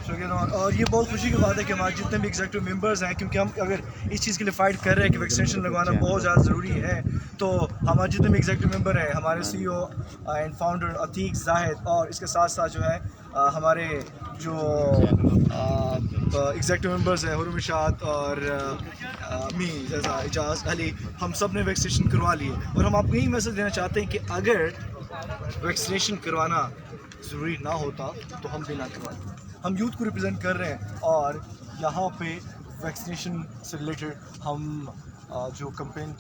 शुक्रिया। और ये बहुत खुशी की बात है कि हमारे जितने भी एग्जीक्यूटिव मेंबर्स हैं, क्योंकि हम अगर इस चीज़ के लिए फ़ाइट कर रहे हैं कि वैक्सीनेशन लगवाना बहुत ज़्यादा ज़रूरी है, तो हमारे जितने भी एग्जीक्यूटिव मेंबर हैं, हमारे CEO and founder Atiq Zahid और इसके साथ साथ जो है ہمارے جو ایگزیکٹو ممبرز ہیں حرم ارشاد اور می اعجاز علی، ہم سب نے ویکسینیشن کروا لی ہے، اور ہم آپ کو یہی میسج دینا چاہتے ہیں کہ اگر ویکسینیشن کروانا ضروری نہ ہوتا تو ہم بھی نہ کرواتے. ہم یوتھ کو ریپرزینٹ کر رہے ہیں اور یہاں پہ ویکسینیشن سے ریلیٹڈ ہم جو کمپین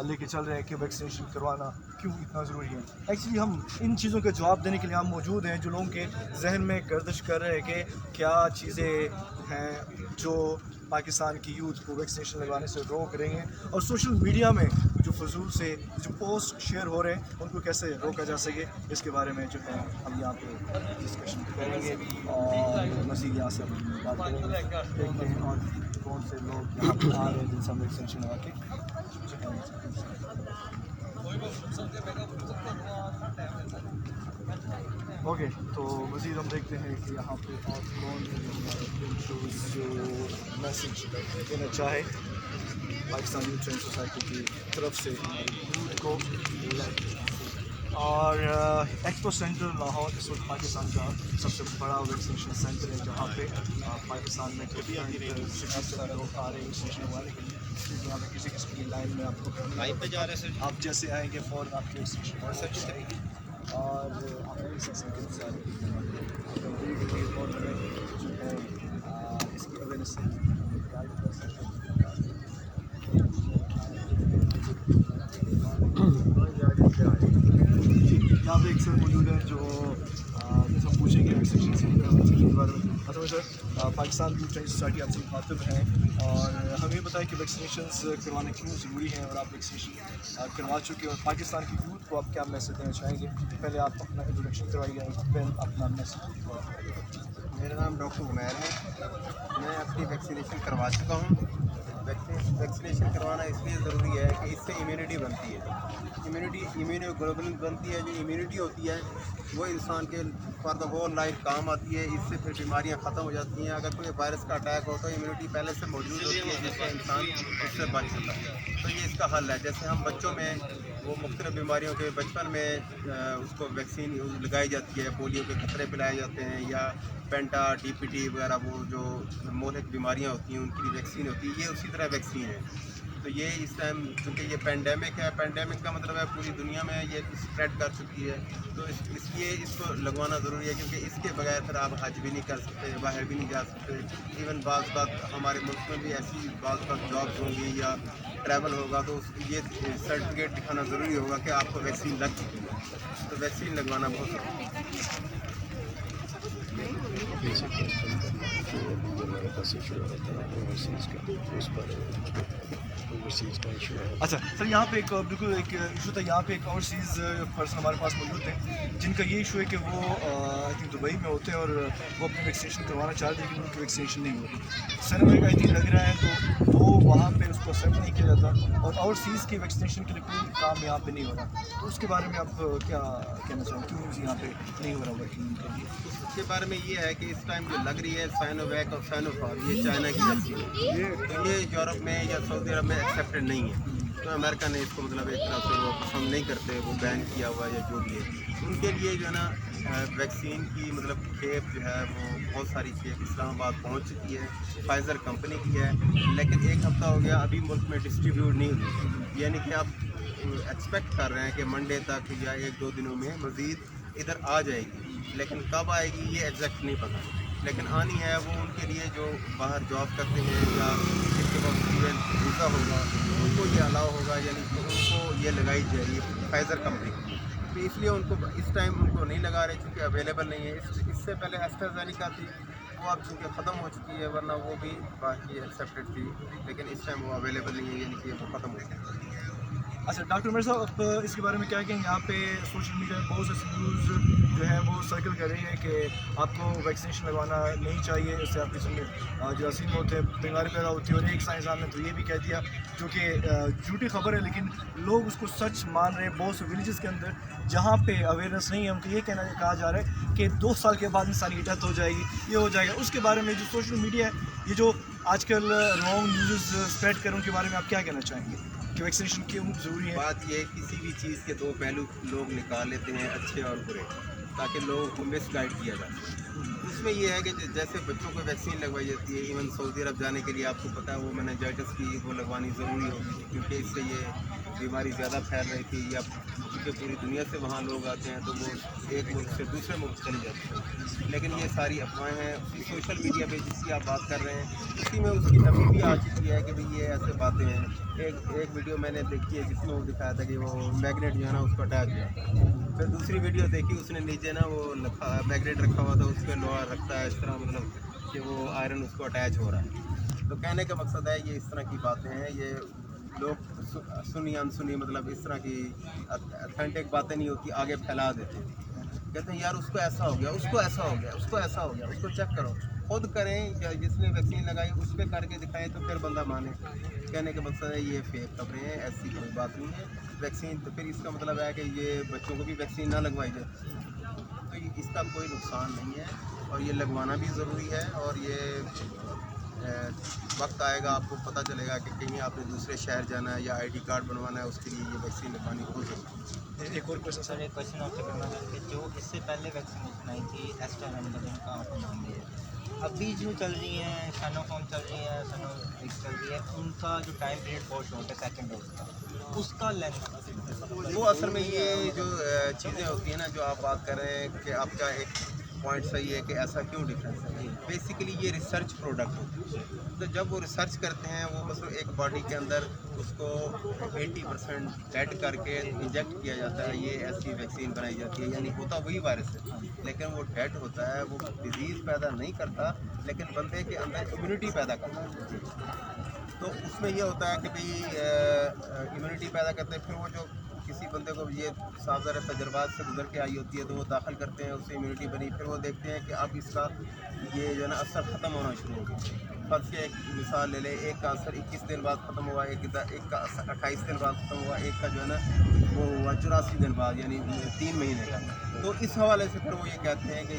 لے کے چل رہے ہیں کہ ویکسینیشن کروانا کیوں اتنا ضروری ہے. ایکچولی ہم ان چیزوں کا جواب دینے کے لیے ہم موجود ہیں جو لوگوں کے ذہن میں گردش کر رہے ہیں کہ کیا چیزیں ہیں جو پاکستان کی یوتھ کو ویکسینیشن لگوانے سے روک رہی ہیں، اور سوشل میڈیا میں جو فضول سے جو پوسٹ شیئر ہو رہے ہیں ان کو کیسے روکا جا سکے، اس کے بارے میں جو ہے ہم یہاں پہ ڈسکشن کریں گے اور مزید یہاں سے بات کریں گے. دیکھتے ہیں اور کون سے لوگ یہاں پہ آ رہے ہیں جن سے ہم ویکسینیشن لگا کے. اوکے، تو مزید ہم دیکھتے ہیں کہ یہاں پہ اور کون جو میسیج دینا چاہے پاکستان یوتھ ٹریننگ سوسائٹی کی طرف سے یوتھ کو. اور ایکسپو سینٹر لاہور اس وقت پاکستان کا سب سے بڑا ویکسینیشن سینٹر ہے، جہاں پہ پاکستان میں ڈفرینٹ سٹیز سے لوگ آ رہے ہیں ویکسینیشن لگوانے کے لیے. یہاں پہ کسی قسم کی لائن میں آپ کو لائن پہ جا رہے ہیں، آپ جیسے آئیں گے فوراً آپ کی ویکسینیشن ہو سکتی ہے. اور آپ دیکھ سکتے ہیں کہ سارے جو ہے اس کی اویئرنیس یہاں پہ ایک سر موجود ہیں جو جیسے ہم پوچھیں گے ویکسینیشن کے بارے میں. اصل سر پاکستان یوتھ ٹریننگ سوسائٹی آپ سے مخاطب ہیں، اور ہمیں بتائیں کہ ویکسینیشنز کروانے کیوں ضروری ہیں، اور آپ ویکسینیشن کروا چکے اور پاکستان کی یوتھ کو آپ کیا میسج دینا چاہیں گے. پہلے آپ اپنا انٹروڈکشن کروائیے، پھر اپنا میسج. میرا نام ڈاکٹر عمیر ہے، میں اپنی ویکسینیشن کروا چکا ہوں. ویکسینیشن کروانا اس لیے ضروری ہے کہ اس سے امیونٹی بنتی ہے، ایمیونوگلوبولن بنتی ہے. جو امیونٹی ہوتی ہے وہ انسان کے فار دا ہول لائف کام آتی ہے. اس سے پھر بیماریاں ختم ہو جاتی ہیں. اگر کوئی وائرس کا اٹیک ہو تو امیونٹی پہلے سے موجود ہوتی ہے جس سے انسان اس سے بچ سکتا ہے. تو یہ اس کا حل ہے. جیسے ہم بچوں میں وہ مختلف بیماریوں کے بچپن میں اس کو ویکسین لگائی جاتی ہے، پولیو کے خطرے پلائے جاتے ہیں، یا پینٹا ڈی پی ٹی وغیرہ وہ جو مہلک بیماریاں ہوتی ہیں ان کی ویکسین ہوتی ہے. یہ اسی طرح ویکسین ہے. تو یہ اس ٹائم چونکہ یہ پینڈیمک ہے، پینڈیمک کا مطلب ہے پوری دنیا میں یہ اسپریڈ کر چکی ہے، تو اس لیے اس کو لگوانا ضروری ہے. کیونکہ اس کے بغیر پھر آپ حج بھی نہیں کر سکتے، باہر بھی نہیں جا سکتے. ایون بعض بات ہمارے ملک میں بھی ایسی بعض بات جابس ہوں گی یا ٹریول ہوگا تو یہ سرٹیفکیٹ دکھانا ضروری ہوگا کہ آپ کو ویکسین لگ چکی ہے. تو ویکسین لگوانا بہت ضروری ہے. اچھا سر، یہاں پہ ایک بالکل ایک ایشو تھا. یہاں پہ ایک اوورسیز پرسن ہمارے پاس موجود تھے جن کا یہ ایشو ہے کہ وہ آئی تھنک دبئی میں ہوتے ہیں اور وہ اپنی ویکسینیشن کروانا چاہتے ہیں لیکن ان کی ویکسینیشن نہیں ہوتی. سینویک آئی تھنک لگ رہا ہے تو وہ وہاں پہ اس کو ایکسیپٹ نہیں کیا جاتا، اور اوورسیز کی ویکسینیشن کے لیے کوئی کام یہاں پہ نہیں ہو رہا. تو اس کے بارے میں آپ کیا کہنا چاہیں، کیوں یہاں پہ نہیں ہو رہا ورکنگ کے لیے؟ اس کے بارے میں یہ ہے کہ اس ٹائم جو لگ رہی ہے سائنوویک اور سائنوفارم، یہ چائنا کی ویکسین ہے. تو یہ یورپ میں یا سعودی عرب میں ایکسیپٹیڈ نہیں ہے. تو امریکہ نے اس کو مطلب ایک طرح سے وہ پسند نہیں کرتے، وہ بین کیا ہوا یا جو بھی ہے. ان کے لیے جو ہے نا ویکسین کی مطلب کھیپ جو ہے وہ بہت ساری کھیپ اسلام آباد پہنچ چکی ہے، فائزر کمپنی کی ہے، لیکن 1 ہفتہ ہو گیا ابھی ملک میں ڈسٹریبیوٹ نہیں ہوئی. یعنی کہ آپ ایکسپیکٹ کر رہے ہیں کہ منڈے تک یا 1-2 دنوں میں مزید ادھر آ جائے گی، لیکن کب آئے گی یہ ایگزیکٹ نہیں پتہ. لیکن آنی ہے. وہ ان کے لیے جو باہر جاب کرتے ہیں یا جن کے پاس اسٹوڈنٹ ویزا ہوگا ان کو یہ الاؤ ہوگا، یعنی کہ ان کو یہ لگائی جائے گی فائزر کمپنی. تو اس لیے ان کو اس ٹائم ان کو نہیں لگا رہے چونکہ اویلیبل نہیں ہے. اس سے پہلے ایسٹرازینیکا تھی، وہ اب چونکہ ختم ہو چکی ہے، ورنہ وہ بھی باقی ایکسیپٹیڈ تھی، لیکن اس ٹائم وہ اویلیبل نہیں ہے، یعنی کہ وہ ختم ہو گئی. اچھا ڈاکٹر عمیر صاحب، آپ اس کے بارے میں کیا کہیں؟ یہاں پہ سوشل میڈیا میں بہت سے نیوز جو ہے وہ سرکل کر رہی ہے کہ آپ کو ویکسینیشن لگوانا نہیں چاہیے، اس سے آپ کے سامنے جراثیم ہوتے ہیں، بیماری پیدا ہوتی ہے. اور ایک سائنسدان نے تو یہ بھی کہہ دیا جو کہ جھوٹی خبر ہے لیکن لوگ اس کو سچ مان رہے ہیں. بہت سے ولیجز کے اندر جہاں پہ اویئرنیس نہیں ہے ان کو یہ کہا جا رہا ہے کہ 2 سال کے بعد انسان کی ڈیتھ ہو جائے گی، یہ ہو جائے گا. اس کے بارے میں جو سوشل میڈیا ہے، یہ جو آج کل رانگ نیوز اسپریڈ کرنے کے بارے میں آپ کیا کہنا چاہیں گے کہ ویکسینیشن کیوں ضروری ہے؟ بات یہ ہے کسی بھی چیز کے 2 پہلو لوگ نکال لیتے ہیں، اچھے اور برے. ताकि लोगों को मिस गाइड किया जाए। इसमें ये है कि जैसे बच्चों को वैक्सीन लगवाई जाती है, इवन सऊदी अरब जाने के लिए आपको पता है वो मेनिंजाइटिस की वो लगवानी ज़रूरी होती थी, क्योंकि इससे ये बीमारी ज़्यादा फैल रही थी, या क्योंकि पूरी दुनिया से वहाँ लोग आते हैं तो वो एक मुल्क से दूसरे मुल्क चले जाते हैं। लेकिन ये सारी अफवाहें हैं। सोशल मीडिया पे जिसकी आप बात कर रहे हैं उसी में उसकी नफी भी आ चुकी है कि भाई ये ऐसे बातें हैं। एक वीडियो मैंने देखी है जिसमें वो दिखाया था कि वो मैग्नेट जो है ना उसको अटैच हुआ। फिर दूसरी वीडियो देखी, उसने नीचे ना वो मैग्नेट रखा हुआ था, उस पर लोहा रखता है इस तरह, मतलब कि वो आयरन उसको अटैच हो रहा है। तो कहने का मकसद है ये इस तरह की बातें हैं, ये लोग सुनी अनसुनी मतलब इस तरह की अथेंटिक बातें नहीं होती, आगे फैला देते हैं। कहते हैं यार उसको ऐसा हो गया, उसको ऐसा हो गया, उसको ऐसा हो गया, उसको चेक करो, खुद करें, या जिसने वैक्सीन लगाई उस पर करके दिखाएं तो फिर बंदा माने। कहने का मकसद है ये फेक खबरें हैं, ऐसी कोई बात नहीं है। वैक्सीन तो फिर इसका मतलब है कि ये बच्चों को भी वैक्सीन ना लगवाई जाए, तो इसका कोई नुकसान नहीं है, और ये लगवाना भी ज़रूरी है। और ये वक्त आएगा आपको पता चलेगा कि कहीं आपने दूसरे शहर जाना है या आईडी कार्ड बनवाना है, उसके लिए ये वैक्सीन लगवानी बहुत ज़रूरी है। एक और क्वेश्चन सर, एक क्वेश्चन आपसे करना चाहते हैं, जो इससे पहले वैक्सीनेशन आई थी एस्ट्राजेनेका का आपको नाम लिया, अभी जो चल रही है साइनोफार्म चल रही है, साइनोफार्म चल रही है, उनका जो टाइम पीरियड बहुत शॉर्ट है सेकेंड डोज का, उसका लेंथ वो असल में ये जो चीज़ें होती हैं ना जो आप बात कर रहे हैं कि आपका एक पॉइंट सही है कि ऐसा क्यों डिफरेंस है। बेसिकली ये रिसर्च प्रोडक्ट होती है, तो जब वो रिसर्च करते हैं वो बस एक बॉडी के अंदर उसको 80% डेड करके इंजेक्ट किया जाता है, ये ऐसी वैक्सीन बनाई जाती है। यानी होता वही वायरस है, लेकिन वो डेड होता है, वो डिजीज़ पैदा नहीं करता, लेकिन बंदे के अंदर इम्यूनिटी पैदा करता है। तो उसमें ये होता है कि भाई इम्यूनिटी पैदा करते हैं, फिर वो जो किसी बंदे को ये सावधान तजर्बात से गुजर के आई होती है तो वो दाखिल करते हैं, उससे इम्यूनिटी बनी, फिर वो देखते हैं कि अब इसका ये जो है ना असर ख़त्म होना शुरू हो गया। फर्ज के एक मिसाल ले लें, एक का असर 21 दिन बाद ख़त्म हुआ, एक का असर 28 दिन बाद ख़त्म हुआ, एक का जो है ना वो हुआ 84 दिन बाद, यानी 3 महीने का। तो इस हवाले से फिर वो ये कहते हैं कि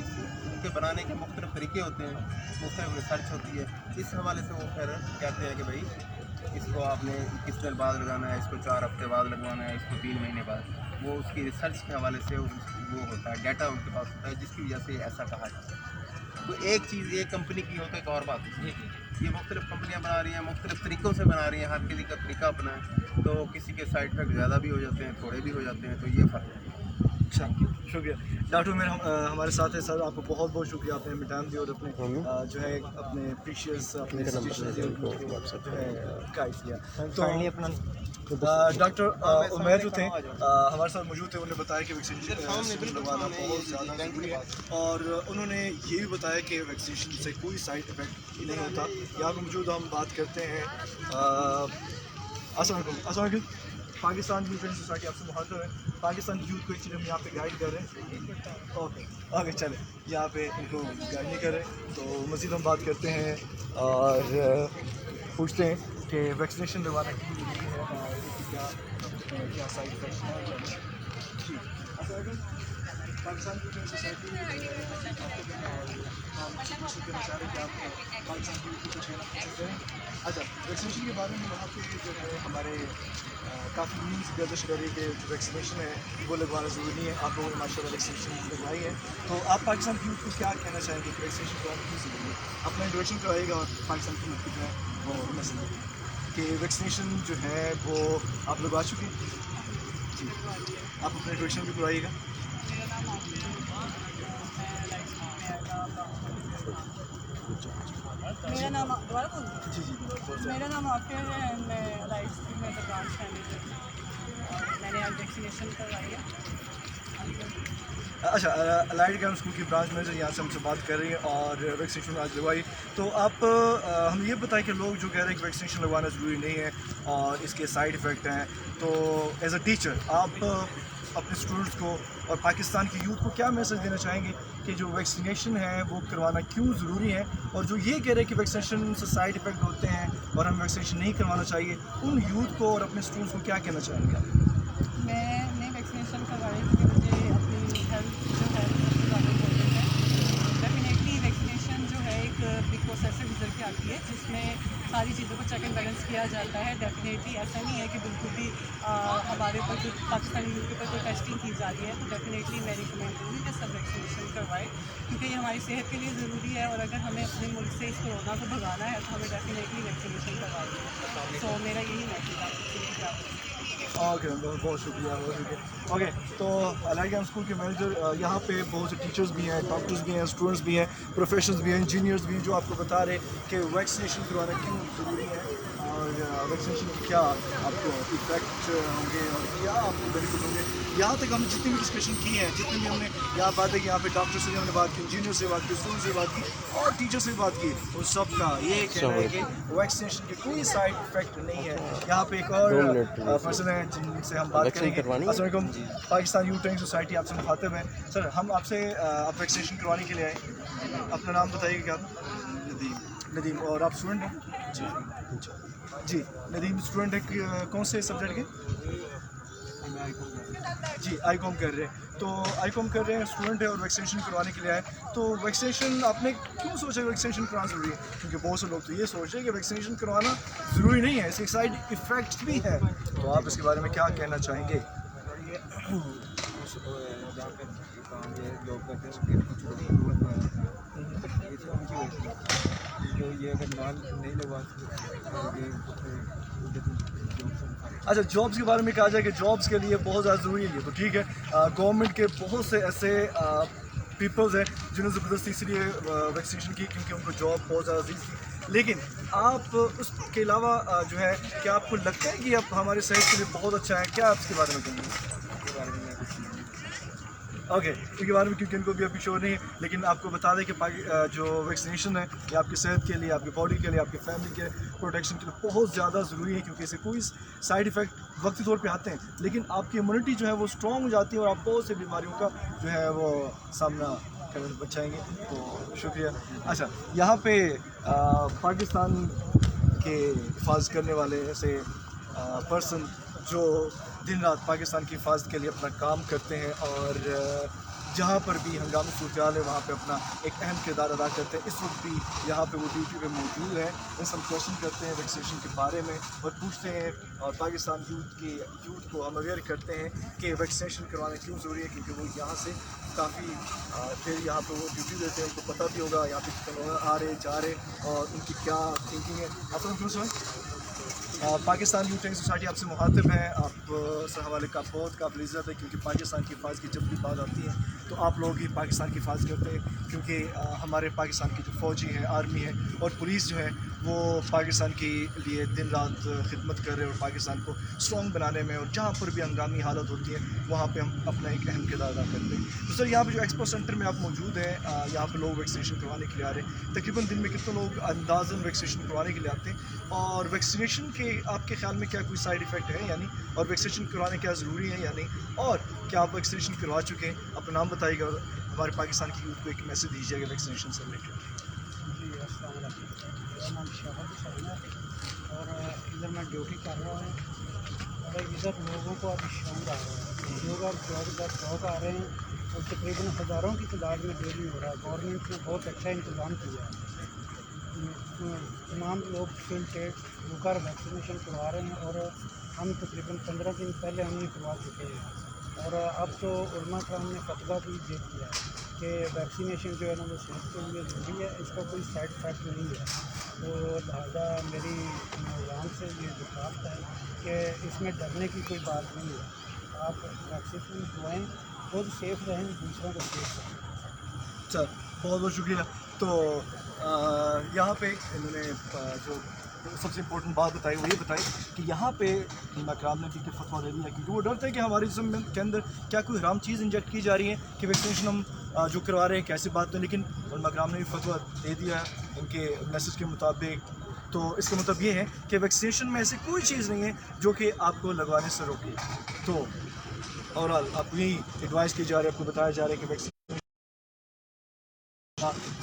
उनके बनाने के मुख्तलिफ तरीके होते हैं, मुख्तलिफ रिसर्च होती है, इस हवाले से वो फिर कहते हैं कि भाई इसको आपने 21 दिन बाद लगाना है, इसको 4 हफ्ते बाद लगवाना है, इसको 3 महीने बाद। वो उसकी रिसर्च के हवाले से वो होता है, डाटा उनके पास होता है, जिसकी वजह से ऐसा कहा जाता है। तो एक चीज़ एक कंपनी की हो तो एक और बात है, ये मुख्तलिफ कंपनियाँ बना रही हैं, मुख्तलिफ तरीक़ों से बना रही हैं, हर किसी का तरीका अपना है, तो किसी के साइड इफेक्ट ज़्यादा भी हो जाते हैं, थोड़े भी हो जाते हैं, तो ये फ़र्क है। अच्छा, शुक्रिया डॉक्टर उमैर हमारे साथ है सर, आपको बहुत बहुत शुक्रिया, आपने हमें टाइम दिया और अपने जो है अपने प्रीशियस अपने गाइड किया। तो डॉक्टर उमैर जो थे हमारे साथ मौजूद थे, उन्होंने बताया कि वैक्सीनेशन लगवाना बहुत ज़्यादा ज़रूरी है, और उन्होंने ये भी बताया कि वैक्सीनेशन से कोई साइड इफ़ेक्ट नहीं होता। यहाँ पर मौजूद हम बात करते हैं अस्सलाम वालेकुम, पाकिस्तान यूथ ट्रेनिंग सोसाइटी आपसे मुखातिब है। पाकिस्तान यूथ को एक्चुअली हम यहाँ पे गाइड कर रहे हैं, ओके आगे चले, यहाँ पे इनको गाइड नहीं कर रहे, तो मज़ीद हम बात करते हैं और पूछते हैं कि वैक्सीनेशन लगवाना क्यों ज़रूरी है और क्या साइड इफेक्ट्स हैं। पाकिस्तान यूथ ट्रेनिंग सोसाइटी आपको कहना चाह रहे हैं कि आप पाकिस्तान की यूथ को कुछ कहना पसंद करें। अच्छा, वैक्सीनेशन के बारे में वहाँ पे जो है हमारे काफ़ी न्यूज़ गर्दिश करी कि जो वैक्सीनेशन है वो लगवाना ज़रूरी नहीं है। आप लोगों ने माशाल्लाह वैक्सीनेशन लगवाई है, तो आप पाकिस्तान की यूथ को क्या कहना चाहेंगे कि वैक्सीनेशन करवाना क्यों ज़रूरी है? अपना इंट्रोडक्शन कराइएगा और पाकिस्तान की यूथ को जो है वो मैसेज कि वैक्सीनेशन जो है वो आप लोग आ चुके हैं जी, आप अपना इंट्रोडक्शन भी कराइएगा। मेरा नाम मेरा नाम आफिया है, मैं लाइफ स्किल में ब्रांच मैनेजर हूँ और मैंने आज वैक्सीनेशन करवाई है। अच्छा, अलाइड गवर्नमेंट स्कूल की ब्रांच मैनेजर यहाँ से हमसे बात कर रही हैं और वैक्सीनेशन आज लगवाई, तो आप हम ये बताएं कि लोग जो कह रहे हैं कि वैक्सीनेशन लगवाना ज़रूरी नहीं है और इसके साइड इफ़ेक्ट हैं, तो एज अ टीचर आप अपने स्टूडेंट्स को और पाकिस्तान की यूथ को क्या मैसेज देना चाहेंगे कि जो वैक्सीनेशन है वो करवाना क्यों ज़रूरी है, और जो ये कह रहे हैं कि वैक्सीनेशन से साइड इफ़ेक्ट होते हैं और हमें वैक्सीनेशन नहीं करवाना चाहिए, उन यूथ को और अपने स्टूडेंट्स को क्या कहना चाहेंगे आप? मैंने वैक्सीनेशन करवाई क्योंकि मुझे अपनी हेल्थ जो है उससे ज़्यादा इम्पोर्टेंट है। डेफिनेटली वैक्सीनेशन जो है एक प्रिकॉशन से गुजर के आती है, जिसमें सारी चीज़ों को चेक एंड बैलेंस किया जाता है। डेफिनेटली ऐसा नहीं है कि बिल्कुल भी हमारे ऊपर जो पाकिस्तानी यूथ के ऊपर कोई टेस्टिंग की जा रही है, तो डेफिनेटली मैं रिकमेंड करूँगी कि सब वैक्सीनेशन करवाएं, क्योंकि ये हमारी सेहत के लिए ज़रूरी है। और अगर हमें अपने मुल्क से इस कोरोना को भगाना है तो हमें डेफिनेटली वैक्सीनेशन करवानी है। तो मेरा यही मैसेज आपको। ओके, बहुत शुक्रिया, बहुत शुक्रिया। ओके, तो अलग स्कूल के मैनेजर, यहाँ पे बहुत से टीचर्स भी हैं, डॉक्टर्स भी हैं, स्टूडेंट्स भी हैं, प्रोफेशनल्स भी हैं, इंजीनियर्स भी हैं, जो आपको बता रहे हैं कि वैक्सीनेशन करवाना क्यों ज़रूरी है और वैक्सीनेशन के क्या आपको इफेक्ट होंगे और क्या आपको बेनिफिट होंगे। यहाँ तक हमने जितनी भी डिस्कशन की है, जितनी भी हमने यहाँ बातें की, यहाँ पे डॉक्टर से भी हमने बात की, इंजीनियर से बात की, स्टूडेंट से बात की और टीचर से भी बात की, उन सब का ये कहना है कि वैक्सीनेशन के कोई साइड इफेक्ट नहीं है। यहाँ पे एक और पर्सन है जिनसे हम बात करेंगे। अस्सलाम वालेकुम, पाकिस्तान यूथ ट्रेनिंग सोसाइटी आपसे मुखातिब हैं। सर, हम आपसे आप वैक्सीनेशन करवाने के लिए आए, अपना नाम बताइएगा। नदीम, और आप स्टूडेंट हैं? जी, नदीम स्टूडेंट है, कौन से सब्जेक्ट के? जी, आई.कॉम कर रहे हैं। तो आई.कॉम कर रहे हैं, स्टूडेंट है और वैक्सीनेशन करवाने के लिए आए। तो वैक्सीनेशन आपने क्यों सोचा कि वैक्सीनेशन कराना ज़रूरी है? क्योंकि बहुत से लोग तो ये सोच रहे हैं कि वैक्सीनेशन करवाना ज़रूरी नहीं है, इसके साइड इफ़ेक्ट्स भी हैं। तो आप इसके बारे में क्या कहना चाहेंगे? अच्छा, जॉब्स के बारे में कहा जाए कि जॉब्स के लिए बहुत ज़्यादा ज़रूरी है, तो ठीक है। गवर्नमेंट के बहुत से ऐसे पीपल्स हैं जिन्होंने ज़बरदस्ती इसलिए वैक्सीनेशन की क्योंकि उनको जॉब बहुत ज़्यादा अजीज़ थी। लेकिन आप उसके अलावा जो है, क्या आपको लगता है कि अब हमारे सेहत के लिए बहुत अच्छा है? क्या आप इसके बारे में कहेंगे? ओके, इसके बारे में क्योंकि इनको भी अभी शोर नहीं है, लेकिन आपको बता दें कि जो वैक्सीनेशन है ये आपकी सेहत के लिए, आपकी बॉडी के लिए, आपकी फैमिली के प्रोटेक्शन के लिए बहुत ज़्यादा ज़रूरी है, क्योंकि इससे कोई साइड इफ़ेक्ट वक्ती तौर पे आते हैं, लेकिन आपकी इम्यूनिटी जो है वो स्ट्रॉन्ग हो जाती है और आप बहुत सी बीमारियों का जो है वो सामना कर बचाएँगे। तो शुक्रिया। अच्छा, यहाँ पे पाकिस्तान के हिफाजत करने वाले ऐसे पर्सन जो दिन रात पाकिस्तान की हिफाजत के लिए अपना काम करते हैं और जहाँ पर भी हंगामी सूरत है वहाँ पे अपना एक अहम किरदार अदा करते हैं। इस वक्त भी यहाँ पे वो ड्यूटी पे मौजूद है। इनसे हम क्वेश्चन करते हैं वैक्सीनेशन के बारे में और पूछते हैं और पाकिस्तान यूथ को हम अवेयर करते हैं कि वैक्सीनेशन करवाना क्यों ज़रूरी है, क्योंकि वो यहाँ से काफ़ी फिर यहाँ पे वो ड्यूटी देते हैं, उनको पता भी होगा यहाँ पे कितने लोग आ रहे जा रहे और उनकी क्या थिंकिंग है। आप क्यों sir Pakistan youth training society आपसे मुखातिब हैं। आप से हवाले का बहुत काबिल इज़्ज़त है, क्योंकि पाकिस्तान की हिफाजत की जब भी बात आती है तो आप लोग ही पाकिस्तान की हिफाजत करते हैं, क्योंकि हमारे पाकिस्तान की जो फ़ौजी हैं, आर्मी है और पुलिस जो है वो पाकिस्तान के लिए दिन रात खिदमत कर रहे हैं और पाकिस्तान को स्ट्रॉन्ग बनाने में और जहाँ पर भी हंगामी हालत होती है वहाँ पे हम अपना एक अहम किरदार अदा करते हैं। तो सर, यहाँ पे जो एक्सपो सेंटर में आप मौजूद हैं, यहाँ पे लोग वैक्सीनेशन करवाने के लिए आ रहे हैं। तकरीबन दिन में कितने लोग अंदाज़न वैक्सीनेशन करवाने के लिए आते हैं और वैक्सीनेशन के आपके ख्याल में क्या कोई साइड इफ़ेक्ट है यानी, और वैक्सीनेशन करवाने क्या ज़रूरी है या नहीं, और क्या आप वैक्सीनेशन करवा चुके हैं? अपना नाम बताइएगा और हमारे पाकिस्तान की यूथ को एक मैसेज दीजिएगा वैक्सीनेशन से रिलेटेड। जी, अस्सलाम वालेकुम, मेरा नाम शहर हुसैन है और इधर मैं ड्यूटी कर रहा हूँ और इधर लोगों को अभी शौक आ रहा है, लोग अब शौक आ रहे हैं और तकरीबन हज़ारों की तादाद में डेली हो रहा है। गवर्नमेंट ने बहुत अच्छा इंतज़ाम किया है, तमाम लोग फील्ड टेस्ट होकर वैक्सीनेशन करवा रहे हैं और हम तकरीबन 15 दिन पहले हमने करवा चुके हैं और अब तो उलमा कराम ने फतवा भी दे दिया है कि वैक्सीनेशन जो है ना वो सेहत के लिए ज़रूरी है, इसका कोई साइड इफ़ेक्ट नहीं है। तो लिहाजा मेरी नौजवान से ये दरख्वास्त है कि इसमें डरने की कोई बात नहीं है, आप वैक्सीनेशन करवाएँ, खुद सेफ़ रहें, दूसरों को सेफ रहें। अच्छा, बहुत बहुत शुक्रिया। तो यहाँ पे इन्होंने जो सबसे इम्पोर्टेंट बात बताई वो ये बताई कि यहाँ पे कराम ने भी फतवा दे दिया, क्योंकि वो डरते हैं कि हमारे जिस्म के अंदर क्या कोई हराम चीज़ इंजेक्ट की जा रही है कि वैक्सीनेशन हम जो करवा रहे हैं कैसी बात है, लेकिन कराम ने भी फतवा दे दिया है इनके मैसेज के मुताबिक। तो इसका मतलब ये है कि वैक्सीनेशन में ऐसी कोई चीज़ नहीं है जो कि आपको लगवाने से रोके। तो ओवरऑल आपको यही एडवाइस की जा रही है, आपको बताया जा रहा है कि वैक्सीन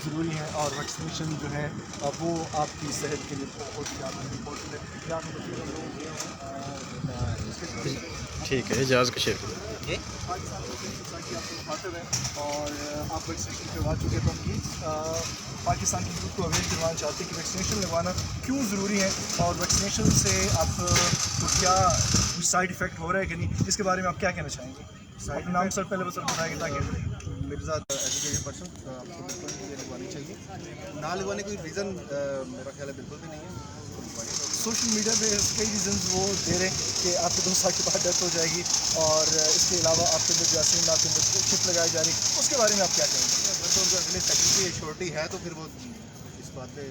ضروری ہیں اور ویکسینیشن جو ہے وہ آپ کی صحت کے لیے بہت زیادہ امپورٹنٹ ہے. ٹھیک ہے اعجاز کا شیئر پاکستان سوسائٹی آپ کے مخاطب ہے اور آپ ویکسینیشن کروا چکے تو ہم یہ پاکستان کی یوتھ کو اویئر کروانا چاہتے ہیں کہ ویکسینیشن لگوانا کیوں ضروری ہے اور ویکسینیشن سے آپ کو کیا سائڈ افیکٹ ہو رہا ہے کہ نہیں, اس کے بارے میں آپ کیا کہنا چاہیں گے؟ اپنا نام سر پہلے بس بتائیں گے تاکہ میرے ساتھ ایجوکیٹڈ پرسن آپ کو بالکل یہ لگوانی چاہیے. نہ لگوانے کوئی ریزن میرا خیال ہے بالکل بھی نہیں ہے. سوشل میڈیا پہ کئی ریزنز وہ دے رہے ہیں کہ آپ کے 2 سال کے بعد ڈیتھ ہو جائے گی اور اس کے علاوہ آپ کے اندر جاسین آپ کے اندر چپ لگائی جا رہی ہے, اس کے بارے میں آپ کیا کہیں گے؟ اگر تو اگلے سیکنڈ کی ایشورٹی ہے تو پھر وہ اس بات پہ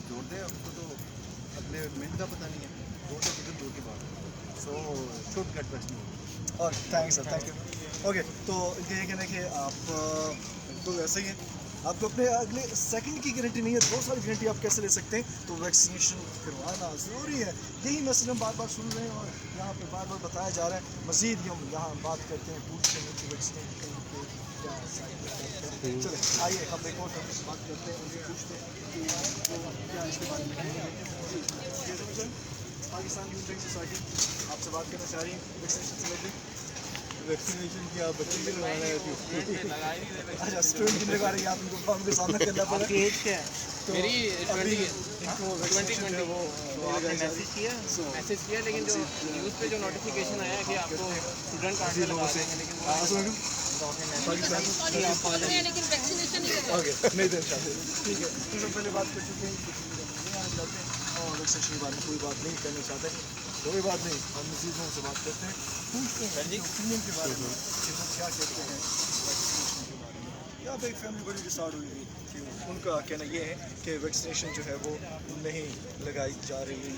جوڑ دیں. اب تو اگلے منٹ کا پتہ نہیں ہے, 2 سے کتنے دور کی بات ہے. So should get vaccine. اور thank sir, thank you. Okay, تو یہ کہنا ہے کہ آپ بالکل ایسا ہی ہے, آپ کو اپنے اگلے سیکنڈ کی گارنٹی نہیں ہے, 2 سال کی گارنٹی آپ کیسے لے سکتے ہیں؟ تو ویکسینیشن کروانا ضروری ہے. یہی میسج ہم بار بار سن رہے ہیں اور یہاں پہ بار بار بتایا جا رہا ہے. مزید ہم یہاں بات کرتے ہیں, پوچھتے ہیں کہ ویکسینیشن کے کیا سائڈ افیکٹ ہے. چلے آئیے ہم ایک اور بات کرتے ہیں, ان سے پوچھتے ہیں کہ وہ کیا اس کے بارے میں کہیں گے. پاکستان یوتھ ڈرنک سوسائٹی آپ سے بات کرنا چاہ رہی ہیں ویکسینیشن سے ریلیٹڈ. ویکسینیشن کی آپ بچے کی لگانا ہے. اچھا, اسٹوڈنٹ کی لگا رہی ہیں آپ, ان کو فارم کا سامنا کرنا پڑا. آپ کی ایج کیا ہے؟ میری 20 ان کو ویکسینیشن جو ہے وہ میسج کیا لیکن جو نیوز پہ جو نوٹیفیکیشن آیا کہ آپ کو اسٹوڈنٹ کارڈ لگا دیں گے, لیکن اوکے نہیں دینا چاہتے. ٹھیک ہے, سب پہلے بات کر چکے ہیں اور ویکسینیشن کے بارے میں کوئی بات نہیں کرنا چاہتے. کوئی بات نہیں, ہم مزید ان سے بات کرتے ہیں, پوچھتے ہیں اوپینین کے بارے میں کہ وہ کیا کہتے ہیں ویکسینیشن کے بارے میں. یہاں پہ ایک فیملی بڑی ڈسارڈ ہوئی تھی کہ ان کا کہنا یہ ہے کہ ویکسینیشن جو ہے وہ نہیں لگائی جا رہی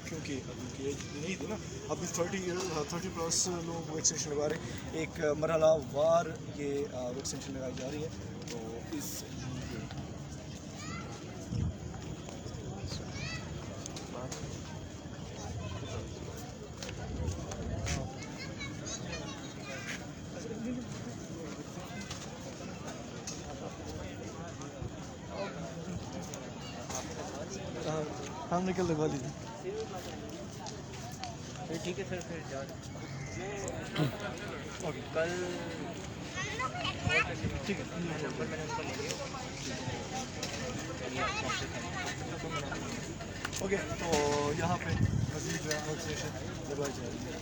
کیونکہ اب ان کی ایج نہیں تھی نا. ابھی 30 پلس لوگ ویکسینیشن لگا رہے ہیں. ایک مرحلہ وار یہ ویکسینیشن لگائی جا رہی ہے. تو اس ہم نکل لگوا لیجیے. ٹھیک ہے سر, پھر اوکے کل ٹھیک ہے, نمبر میں نے اس کا لے لیا. اوکے, تو یہاں پہ مزید جو ہے ویکسینیشن لگوائی جا رہی ہے.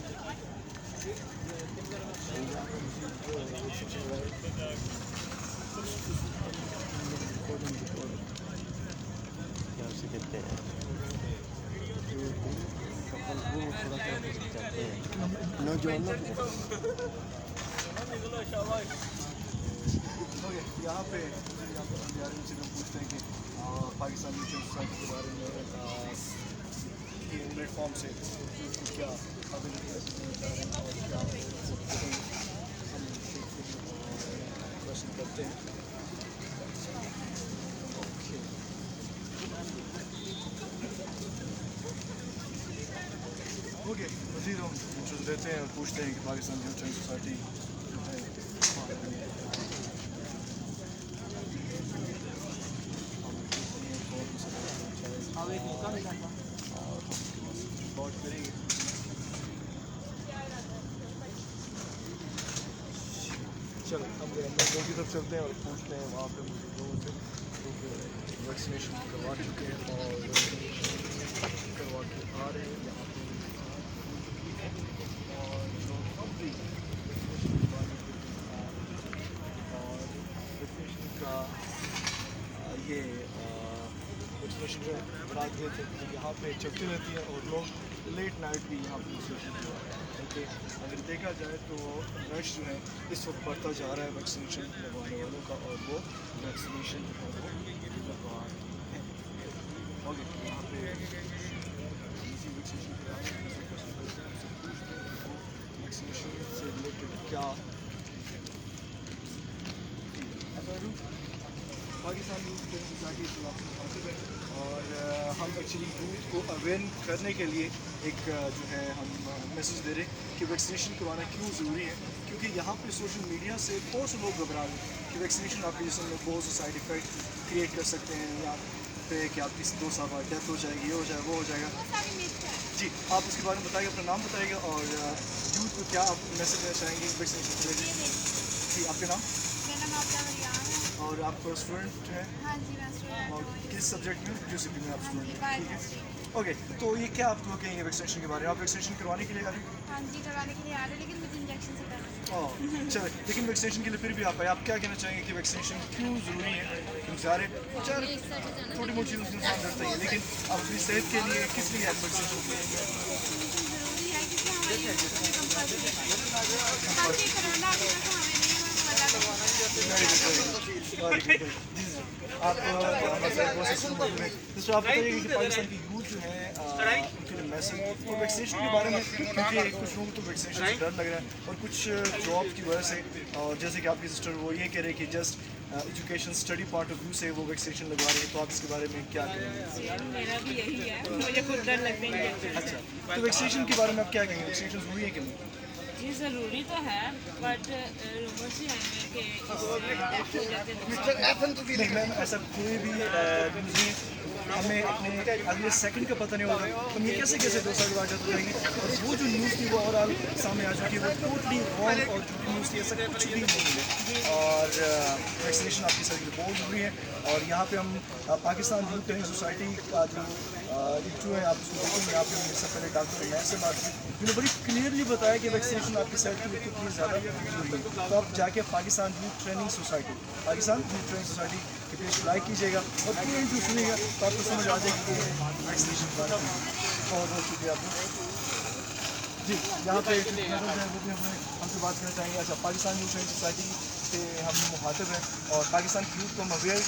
یہاں پہ پوچھتے ہیں کہ پاکستان یوتھ سوسائٹی کے بارے میں پلیٹ فارم سے کیا کوشچن کرتے ہیں. اوکے, مزید ہم انٹرسٹ دیتے ہیں اور پوچھتے ہیں کہ پاکستان یوتھ ڈرنک سوسائٹی بات کریں گے. چلو ہم لوگوں کی طرف چلتے ہیں اور پوچھتے ہیں وہاں پہ مجھے لوگوں سے ویکسینیشن کروا چکے ہیں اور کروا کے آ رہے ہیں یہاں پہ اور ویکسینیشن کا یہ ویکسینیشن جو رات دیر تک یہاں پہ چلتی رہتی ہے اور لوگ لیٹ نائٹ بھی یہاں پہ ویکسینیشن کرواتے ہیں. کیونکہ اگر دیکھا جائے تو رش جو ہے اس وقت بڑھتا جا رہا ہے ویکسینیشن لگوانے والوں کا اور وہ ویکسینیشن جو ہے وہ لگوا رہے ہیں. اوکے, یہاں پہ ویکسینیشن سے ریلیٹڈ کیا پاکستان یوتھ ڈرنک سوسائٹی سے آپ سے مخاطب ہے اور ہم ایکچولی یوتھ کو اویئر کرنے کے لیے ایک جو ہے ہم میسیج دے رہے ہیں کہ ویکسینیشن کروانا کیوں ضروری ہے، کیونکہ یہاں پہ سوشل میڈیا سے بہت سے لوگ گھبرا رہے ہیں کہ ویکسینیشن آپ کے جسم میں بہت سے سائڈ افیکٹ کریٹ کر سکتے ہیں، یا پہ کہ آپ کی 2 سال بعد ڈیتھ ہو جائے گی، یہ ہو جائے وہ ہو جائے گا. جی آپ اس کے بارے میں بتائیے، اپنا نام بتائیے گا اور یوتھ کو کیا آپ میسیج دینا چاہیں گے ویکسینیشن کے لیے. جی آپ کے نام؟ میرا نام ریان ہے. اور آپ کو اسٹوڈنٹ ہیں؟ ہاں جی میں اسٹوڈنٹ اور ہوں. کس سبجیکٹ میں؟ جیوسفی میں آپ اسٹوڈنٹ ہیں. بائیو ٹھیک ہے. اوکے تو یہ کیا آپ کو کہیں گے ویکسینیشن کے بارے میں؟ آپ ویکسینیشن کروانے کے لیے آ رہے ہیں؟ ہاں جی کروانے کے لیے آ رہے ہیں، لیکن مجھے انجیکشن سے ڈر ہے. چلے لیکن ویکسینیشن کے لیے پھر بھی آپ آئے، آپ کیا کہنا چاہیں گے کہ ویکسینیشن کیوں ضروری ہے؟ کیونکہ سارے چھوٹی موٹی چیزوں سے انسان ڈرتا ہی ہے، لیکن آپ اپنی صحت کے لیے کس لیے آپ ویکسینیشن ضروری ہے کیونکہ ہماری کمپلسری ہے تاکہ کرونا آ گیا تو ہمیں نہیں آپ بتائیے کہ پاکستان کی یوتھ جو ہے ان کے لیے میسج اور ویکسینیشن کے بارے میں، کیونکہ کچھ لوگوں کو تو ویکسینیشن سے ڈر لگ رہا ہے اور کچھ جاب کی وجہ سے، اور جیسے کہ آپ کی سسٹر وہ یہ کہہ رہے کہ just education study part of view سے وہ ویکسینیشن لگوا رہے ہیں، تو آپ اس کے بارے میں کیا کہیں گے؟ میرا بھی یہی ہے، مجھے خود ڈر لگتا ہے. اچھا تو ویکسینیشن کے بارے میں آپ کیا کہیں گے؟ ویکسینیشن ضروری ہے کہ نہیں؟ یہ ضروری تو ہے بٹ رومرس ہی ہیں کہ ڈیتھ ہو جاتے ہیں. نہیں میم ایسا کوئی بھی ہمیں اپنے اگلے سیکنڈ کا پتہ نہیں ہوگا، ہم یہ کیسے 2 سال بعد جاتے رہیں گے، اور وہ جو نیوز تھی وہ اوور آل سامنے آ چکی ہے، وہ ٹوٹلی رانگ اور جھوٹی نیوز تھی، ایسا کچھ بھی نہیں ہے. اور ویکسینیشن آپ کی صحت کے لیے بہت ضروری ہے. اور یہاں پہ ہم پاکستان یوتھ ٹریننگ سوسائٹی کا جو ہے آپ اس کو دیکھیں گے، یہاں پہ ہم سے پہلے ڈاکٹر میں سے بات کی، انہوں نے بڑی کلیئرلی بتایا کہ ویکسینیشن آپ کی صحت کے لیے کتنی زیادہ ضروری ہے. تو آپ جا کے پاکستان یوتھ ٹریننگ سوسائٹی کے پیج لائک کیجیے گا اور پورے انٹرو سنیے گا تو آپ کو سمجھ آ جائے گی کہ ویکسینیشن کے بارے میں. بہت بہت شکریہ آپ کا. جی یہاں پہ وہ بھی ہم سے بات کرنا چاہیں گے. اچھا پاکستان یوتھ ٹریننگ سوسائٹی سے ہم مخاطب ہیں اور پاکستان کی یوتھ کو ہم اویئر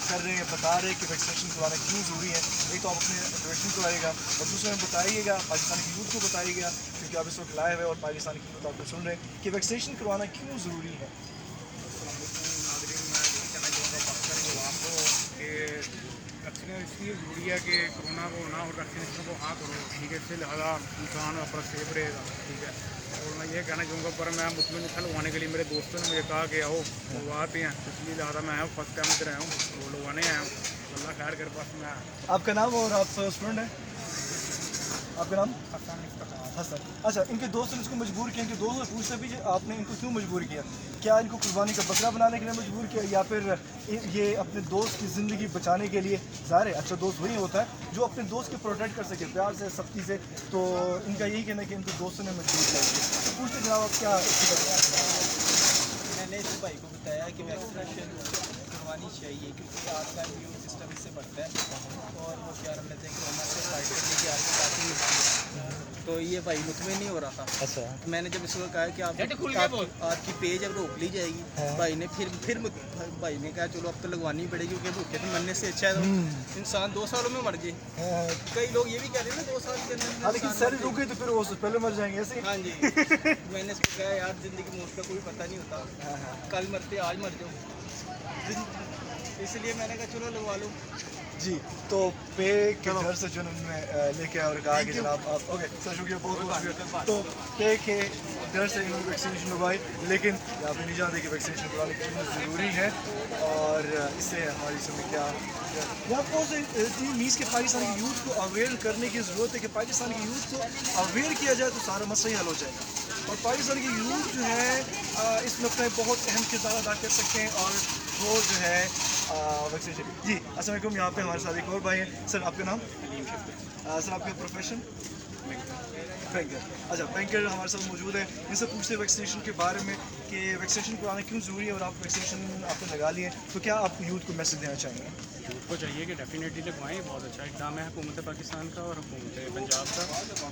کر رہے ہیں، بتا رہے ہیں کہ ویکسینیشن کروانا کیوں ضروری ہے. ایک تو آپ اپنے ویکسین کروائیے گا اور دوسرے میں بتائیے گا پاکستان کی یوتھ کو بتائیے گا، کیونکہ آپ اس وقت لائیو ہے اور پاکستان کی یوتھ آپ کو سن رہے ہیں کہ ویکسینیشن کروانا کیوں ضروری ہے. ویکسینیشن اس لیے ضروری ہے کہ کرونا کو نہ اور ویکسینیشن کو ہاں کرو، ٹھیک ہے. اس سے لہٰذا انسان اپنا سیف رہے گا، ٹھیک ہے. اور میں یہ کہنا چاہوں گا پر میں مسلم نسخہ لگوانے کے لیے میرے دوستوں نے مجھے کہا کہ آؤ لگواتے ہیں، اس لیے لہٰذا میں آیا ہوں، فرسٹ ٹائم ادھر آیا ہوں، وہ لگوانے آیا ہوں. اللہ خیر کر پاس میں آیا. آپ کا نام اور آپ اسٹوڈنٹ ہیں؟ آپ کا نام؟ حسن. اچھا ان کے دوست نے اس کو مجبور کیا، ان کے دوست نے پوچھتے بھی آپ نے ان کو کیوں مجبور کیا؟ کیا ان کو قربانی کا بکرا بنانے کے لیے مجبور کیا یا پھر یہ اپنے دوست کی زندگی بچانے کے لیے؟ ظاہر ہے اچھا دوست وہی ہوتا ہے جو اپنے دوست کے پروٹیکٹ کر سکے پیار سے سختی سے. تو ان کا یہی کہنا ہے کہ ان کے دوستوں نے مجبور کیا. تو پوچھتے جناب آپ کیا میں نے اس بھائی کو بتایا کہ ویکسینیشن کروانی چاہیے کیونکہ آج کا امیون سسٹم اس سے بڑھتا ہے اور وہ کیا رہتے ہیں کورونا سے فائٹ کرنے کی آپ کو کافی ملتی ہے. تو یہ بھائی مطمئن نہیں ہو رہا تھا. اچھا میں نے جب اس کو کہا کہ آپ کی پیج اب روک لی جائے گی، بھائی نے پھر بھائی نے کہا چلو اب تو لگوانی پڑے گی کیونکہ بھوکے تو مرنے سے اچھا ہے تو انسان 2 سالوں میں مر جائے. کئی لوگ یہ بھی کہہ رہے ہیں نا 2 سال کے اندر لیکن سر رکے تو پھر پہلے مر جائیں گے ایسے. ہاں جی میں نے اس کو کہا یار زندگی موت کا کوئی پتہ نہیں ہوتا، کل مرتے آج مر جاؤ، اس لیے میں نے کہا چلو لگوا لو. جی تو پے کے ڈر سے جو انہوں نے لے کے اور کہا کہ جناب آپ اوکے سر شکریہ بہت بہت شکریہ. تو پے کے ڈر سے انہوں نے ویکسینیشن لگوائی، لیکن آپ نہیں جانتے کہ ویکسینیشن کروانے کتنا ضروری ہے اور اس سے ہماری سمجھ کیا یہاں پہ میز کے پاکستان کی یوتھ کو اویئر کرنے کی ضرورت ہے کہ پاکستان کی یوتھ کو اویئر کیا جائے تو سارا مسئلہ ہی حل ہو جائے گا. اور پاکستان کی یوتھ جو ہے اس میں اپنا بہت اہم کردار ادا کر سکتے ہیں اور وہ جو ہے ویکسینیشن. جی السلام علیکم. یہاں پہ ہمارے ساتھ ایک اور بھائی ہیں. سر آپ کا نام؟ سر آپ کا پروفیشن؟ بینکر. اچھا بینکر ہمارے ساتھ موجود ہے. ان سے پوچھتے ہیں ویکسینیشن کے بارے میں کہ ویکسینیشن کرانا کیوں ضروری ہے اور آپ ویکسینیشن آپ نے لگا لیے ہیں تو کیا آپ یوتھ کو میسج دینا چاہیں گے؟ یوتھ کو چاہیے کہ ڈیفینیٹلی لگوائیں، بہت اچھا اقدام ہے حکومت پاکستان کا اور حکومت پنجاب کا.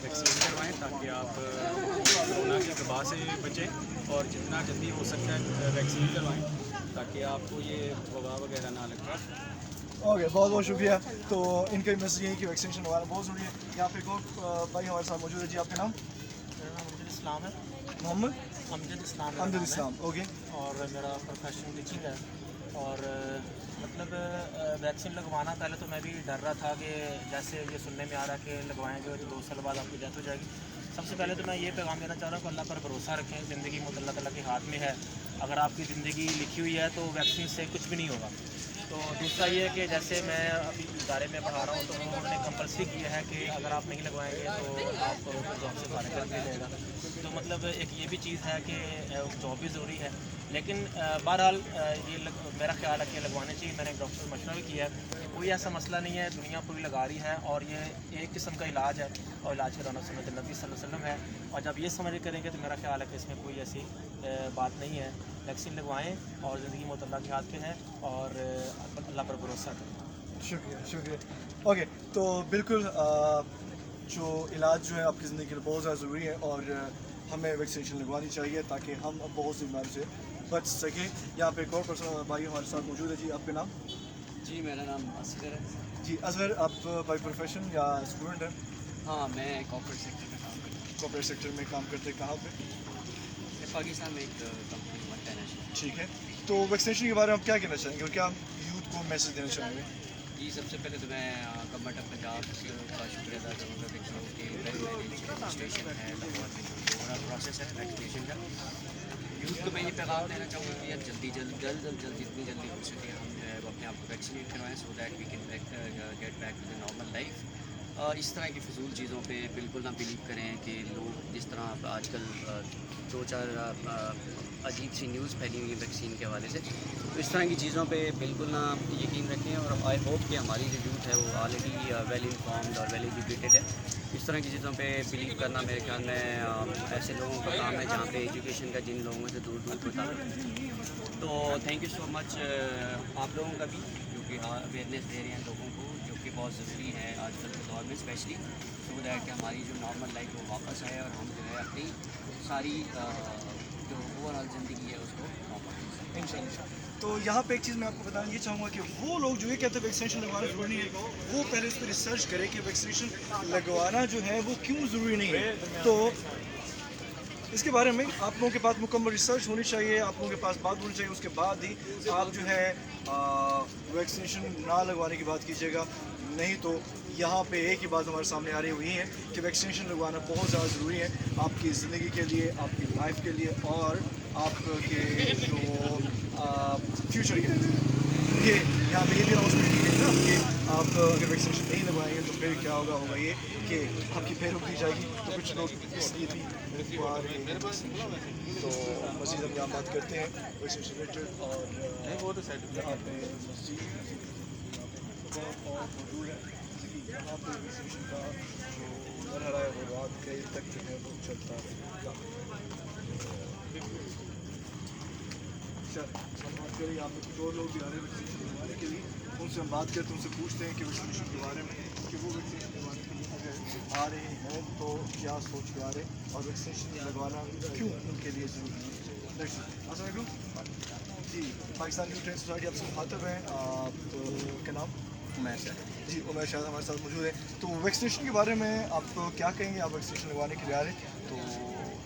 ویکسین کروائیں تاکہ آپ کورونا کی وبا سے بچیں اور جتنا جلدی ہو سکتا ہے ویکسین کروائیں تاکہ آپ کو یہ وبا وغیرہ نہ لگ پائے. اوکے بہت بہت شکریہ. تو ان کا میسج یہ ہے کہ ویکسینیشن ہمارا بہت ضروری ہے. یہاں پہ ایک اور بھائی ہمارے ساتھ موجود ہے. جی آپ کا نام؟ میرا نام امجد اسلام ہے. محمد امجد اسلام. امجد اسلام. اوکے. اور میرا پروفیشن ٹیچنگ ہے. اور مطلب ویکسین لگوانا پہلے تو میں بھی ڈر رہا تھا کہ جیسے یہ سننے میں آ رہا ہے کہ لگوائیں گے تو 2 سال بعد آپ کی ڈیتھ ہو جائے گی. سب سے پہلے تو میں یہ پیغام دینا چاہ رہا ہوں کہ اللہ پر بھروسہ رکھیں. زندگی موت اللہ تعالیٰ کے ہاتھ میں ہے. اگر آپ کی زندگی لکھی ہوئی ہے تو ویکسین سے کچھ بھی نہیں ہوگا. تو دوسرا یہ ہے کہ جیسے میں ابھی ادارے میں پڑھا رہا ہوں تو انہوں نے کمپلسری کیا ہے کہ اگر آپ نہیں لگوائیں گے تو آپ کو جاب سے فارغ کر دیا جائے گا. تو مطلب ایک یہ بھی چیز ہے کہ جاب بھی ضروری ہے. لیکن بہرحال یہ میرا خیال ہے کہ لگوانے چاہیے. میں نے ایک ڈاکٹر سے مشورہ بھی کیا ہے. کوئی ایسا مسئلہ نہیں ہے, دنیا پوری لگا رہی ہے اور یہ ایک قسم کا علاج ہے اور علاج کرانا سنت نبی صلی اللہ علیہ وسلم ہے. اور جب یہ سمجھ کریں گے تو میرا خیال ہے کہ اس میں کوئی ایسی بات نہیں ہے. ویکسین لگوائیں اور زندگی موت اللہ کے ہاتھ میں ہے اور اللہ پر بھروسہ کریں. شکریہ. اوکے, تو بالکل جو علاج جو ہے آپ کی زندگی کے لیے بہت زیادہ ضروری ہے اور ہمیں ویکسینیشن لگوانی چاہیے تاکہ ہم بہت سی بیماری سے بچ سکیں. یہاں پہ ایک اور پرسن بھائی ہمارے ساتھ موجود ہے. جی آپ کا نام؟ جی میرا نام اصغر ہے. جی اصغر, آپ بائی پروفیشن یا اسٹوڈنٹ ہیں؟ ہاں میں کارپوریٹ سیکٹر میں کام کرتا ہوں. کارپوریٹ سیکٹر میں کام کرتے ہیں, کہاں پہ؟ پاکستان میں ایک کمپنی ملٹا نیشنل. ٹھیک ہے, تو ویکسینیشن کے بارے میں آپ کیا کہنا چاہیں گے اور کیا یوتھ کو میسج دینا چاہیں گے؟ جی سب سے پہلے تو میں گورنمنٹ آف پنجاب کا شکریہ ادا کروں گا کہ رجسٹریشن ہے لاہور میں جو پورا پروسیس ہے ویکسینیشن کا. یوتھ کو میں یہ پیغام دینا چاہوں گا کہ یار جلدی جتنی جلدی ہو سکے ہم جو ہے وہ اپنے آپ کو ویکسینیٹ کروائیں so that we can get back to the normal life. اس طرح کی فضول چیزوں پہ بالکل نہ بلیو کریں کہ لوگ جس طرح آج کل 2-4 عجیب سی نیوز پھیلی ہوئی ہے ویکسین کے حوالے سے, تو اس طرح کی چیزوں پہ بالکل نہ یقین رکھیں. اور آئی ہوپ کہ ہماری جو یوتھ ہے وہ آلریڈی ویل انفارمڈ اور ویل ایجوکیٹڈ ہے. اس طرح کی چیزوں پہ بلیو کرنا میرے خیال میں ایسے لوگوں کا کام ہے جہاں پہ ایجوکیشن کا جن لوگوں سے دور دور ہوتا ہے. تو تھینک یو سو مچ آپ لوگوں کا بھی جو کہ اویئرنیس دے رہے ہیں لوگوں کو, جو کہ بہت ضروری ہے آج کل کے دور میں اسپیشلی, سو دیٹ کہ ہماری جو نارمل لائف وہ واپس آئے اور ہم جو ہے اپنی ساری جو اوور آل زندگی ہے اس کو واپس ان شاء اللہ. تو یہاں پہ ایک چیز میں آپ کو بتانا یہ چاہوں گا کہ وہ لوگ جو یہ کہتے ہیں ویکسینیشن لگوانا ضروری نہیں ہے, وہ پہلے اس پہ ریسرچ کرے کہ ویکسینیشن لگوانا جو ہے وہ کیوں ضروری نہیں ہے. تو اس کے بارے میں آپ لوگوں کے پاس مکمل ریسرچ ہونی چاہیے, آپ لوگوں کے پاس بات ہونی چاہیے, اس کے بعد ہی آپ جو ہے ویکسینیشن نہ لگوانے کی بات کیجیے گا. نہیں تو یہاں پہ ایک ہی بات ہمارے سامنے آ رہی ہوئی ہے کہ ویکسینیشن لگوانا بہت زیادہ ضروری ہے آپ کی زندگی کے لیے, آپ کی لائف کے لیے اور آپ کے جو فیوچر کے لیے. یہ یہاں پہ یہ بھی اناؤنسمنٹ کی گئی نا کہ آپ اگر ویکسینیشن نہیں لگوائیں گے تو پھر کیا ہوگا یہ کہ آپ کی پیر رک جائے گی. تو کچھ لوگ اس لیے بھی آ رہے ہیں. تو مزید ہم یہاں بات کرتے ہیں ویکسینیشن ریلیٹڈ اور وہ تو یہاں پہ مزید اور موجود ہے. یہاں پہ ویکسینیشن کا جو مرحلہ ہے وہ رات کئی تک جو ہے وہ چلتا رہے. ہم بات کریں یہاں پہ کچھ اور لوگ بھی آ رہے ہیں ویکسینیشن لگوانے کے لیے, ان سے ہم بات کرتے ہیں, ان سے پوچھتے ہیں کہ ویکسینیشن کے بارے میں کہ وہ ویکسینیشن لگوانے کے لیے اگر آ رہے ہیں تو کیا سوچ کے آ رہے ہیں اور ویکسینیشن لگوانا کیوں ان کے لیے ضروری ہے. السلام علیکم. جی پاکستان یوتھ ٹریننگ سوسائٹی آپ سے مخاطب ہیں. آپ کا نام؟ عمیر شاہد. جی عمیر شاہد ہمارے ساتھ موجود ہیں. تو ویکسینیشن کے بارے میں آپ کیا کہیں گے؟ آپ ویکسینیشن لگوانے کے لیے آ رہے ہیں تو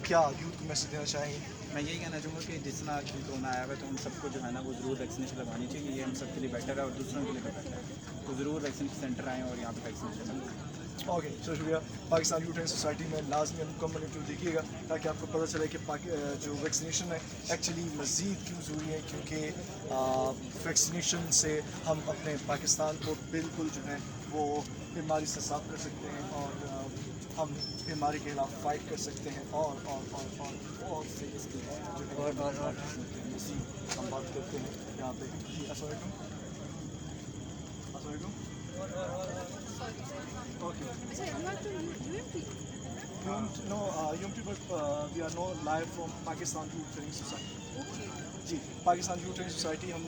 کیا یوتھ کو میسج دینا چاہیں گے؟ میں یہی کہنا چاہوں گا کہ جس طرح آج کل کورونا آیا ہوا ہے تو ہم سب کو جو ہے نا وہ ضرور ویکسینیشن لگوانی چاہیے. یہ ہم سب کے لیے بیٹر ہے اور دوسروں کے لیے بھی بیٹر ہے. تو ضرور ویکسینیشن سینٹر آئیں اور یہاں پہ ویکسینیشن لگوائیں. اوکے شکریہ. پاکستان یوتھ ٹریننگ سوسائٹی میں لازمی مکمل انٹرویو دیکھیے گا تاکہ آپ کو پتہ چلے کہ جو ویکسینیشن ہے ایکچولی مزید کیوں ضروری ہے, کیونکہ ویکسینیشن سے ہم اپنے پاکستان کو بالکل جو ہے وہ بیماری سے صاف کر سکتے ہیں اور ہم بیماری کے خلاف فائٹ کر سکتے ہیں اور بہت سے اس کے جو ہے ہم بات کرتے ہیں یہاں پہ. جی السلام علیکم. السلام علیکم. Okay. No, UMT, but we are no live from Pakistan Youth Training Society. G Pakistan youth training society ہم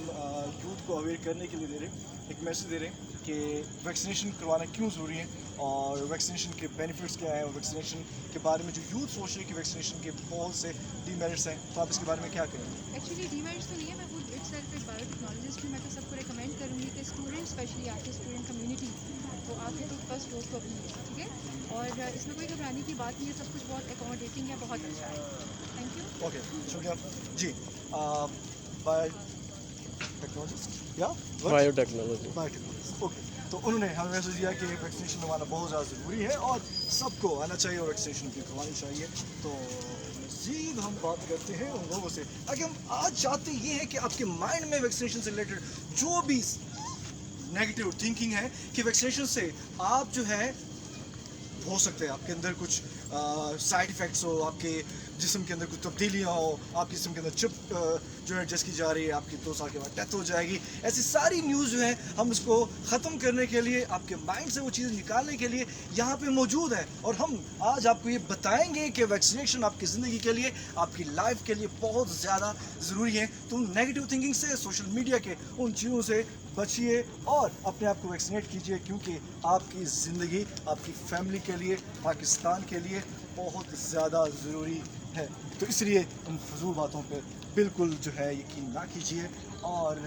یوتھ کو اویئر کرنے کے لیے دے رہے ہیں, ایک میسج دے رہے ہیں کہ ویکسینیشن کروانا کیوں ضروری ہے اور ویکسینیشن کے بینیفٹس کیا ہیں, اور ویکسینیشن کے بارے میں جو یوتھ سوچ رہے ہیں کہ ویکسینیشن کے بہت سے ڈی میرٹس ہیں, تو آپ اس کے بارے میں کیا کہیں گے؟ ایکچولی ڈی میرٹس تو نہیں ہے, میں خود ایک سیلف ایک بایو ٹیکنالوجسٹ ہوں. میں تو سب کو ریکمینڈ کروں گی کہ اسٹوڈنٹ اسپیشلی آپ کے اسٹوڈنٹ کمیونٹی تو آپ کے تو فرسٹ ڈوز کو اپنی ٹھیک ہے, اور اس میں کوئی گھبرانے کی بات نہیں ہے, سب کچھ بہت اکوموڈیٹنگ ہے, بہت اچھا ہے. Thank you. اوکے شکریہ. جی टेक्नोलॉजिस्ट या बायोटेक्नोलॉजी। Biotechnologist, okay. तो उन्होंने हमें मैसेज दिया कि वैक्सीनेशन लगवाना बहुत ज़्यादा ज़रूरी है और सबको आना चाहिए और वैक्सीनेशन भी करवानी चाहिए। तो मज़ीद हम बात करते हैं उन लोगों से। आगे हम आज चाहते ये है कि आपके माइंड में वैक्सीनेशन से रिलेटेड जो भी नेगेटिव थिंकिंग है कि वैक्सीनेशन से आप जो है हो सकते हैं आपके अंदर कुछ साइड इफ़ेक्ट्स हो, आपके जिस्म के अंदर कुछ तब्दीलियाँ हो, आपके जिस्म के अंदर चिप जो है एडजस्ट की जा रही है, आपकी 2 साल के बाद डेथ हो जाएगी, ऐसी सारी न्यूज़ जो है हम इसको ख़त्म करने के लिए, आपके माइंड से वो चीज़ें निकालने के लिए यहाँ पे मौजूद है। और हम आज आपको ये बताएंगे कि वैक्सीनेशन आपकी ज़िंदगी के लिए, आपकी लाइफ के लिए बहुत ज़्यादा ज़रूरी है। तो नेगेटिव थिंकिंग से, सोशल मीडिया के उन चीज़ों से बचिए और अपने आप को वैक्सीनेट कीजिए, क्योंकि आपकी ज़िंदगी, आपकी फैमिली के लिए, पाकिस्तान के लिए बहुत ज़्यादा ज़रूरी है। तो इसलिए उन फजूल बातों पे बिल्कुल जो है यकीन ना कीजिए और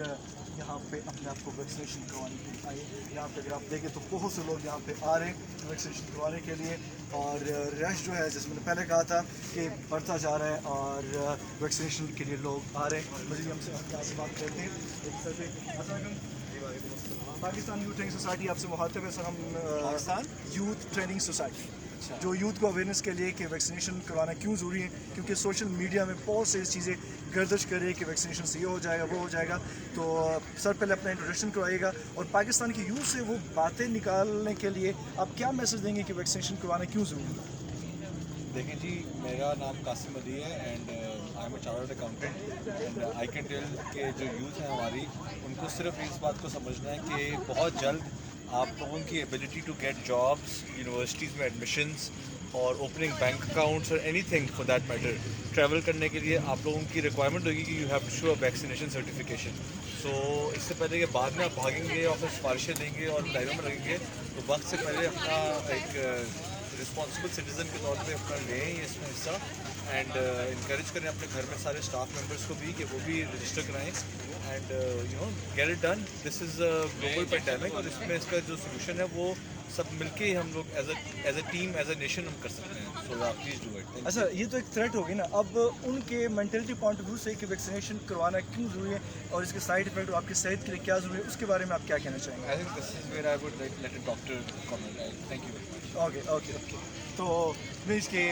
यहाँ पे अपने आप को वैक्सीनेशन करवाने के लिए आइए। यहाँ पे अगर आप देखें तो बहुत से लोग यहाँ पे आ रहे हैं वैक्सीनेशन करवाने के लिए और रश जो है, जैसे मैंने पहले कहा था कि बढ़ता जा रहा है और वैक्सीनेशन के लिए लोग आ रहे हैं। मुझे हमसे यहाँ से बात करते हैं। पाकिस्तान यूथ ट्रेनिंग सोसाइटी आपसे मुखातिब है सर। हम पाकिस्तान यूथ ट्रेनिंग सोसाइटी जो यूथ को अवेयरनेस के लिए कि वैक्सीनेशन करवाना क्यों ज़रूरी है, क्योंकि सोशल मीडिया में बहुत से चीज़ें गर्दिश कर रही है कि वैक्सीनेशन से ये हो जाएगा, वो हो जाएगा। तो सर पहले अपना इंट्रोडक्शन करवाइएगा और पाकिस्तान के यूथ से वो बातें निकालने के लिए आप क्या मैसेज देंगे कि वैक्सीनेशन करवाना क्यों ज़रूरी है? देखें जी, मेरा नाम कासिम अली है and I am a chartered accountant and I can tell के जो यूथ है हमारी, उनको सिर्फ इस बात को समझना है कि बहुत जल्द आप लोगों की ability to get jobs, universities में एडमिशन्स और ओपनिंग बैंक अकाउंट्स और anything for that matter, travel करने के लिए आप लोगों की रिक्वायरमेंट होगी कि you have to show a vaccination certification. So इससे पहले कि बाद में आप भागेंगे और फिर सिफारिशें देंगे और लाइनों में लगेंगे, तो वक्त से पहले अपना एक रिस्पॉन्सिबल सिटीज़न के तौर पे अपना लें इसमें हिस्सा एंड इनकरेज करें अपने घर में सारे स्टाफ मेंबर्स को भी कि वो भी रजिस्टर कराएं and you know get it done. This is a global pandemic और इसमें इसका जो सोल्यूशन है वो सब मिलके ही हम लोग as a team, as a nation हम कर सकते हैं। So please do it. अच्छा, ये तो एक थ्रेट होगी ना अब उनके मेंटलिटी पॉइंट ऑफ व्यू से कि वैक्सीनेशन करवाना क्यों ज़रूरी है और इसके साइड इफेक्ट और आपकी सेहत के लिए क्या ज़रूरी है, उसके बारे में आप क्या कहना चाहेंगे? I think this is where I would let a doctor comment. Thank you very much. Okay okay okay. तो मीन्स के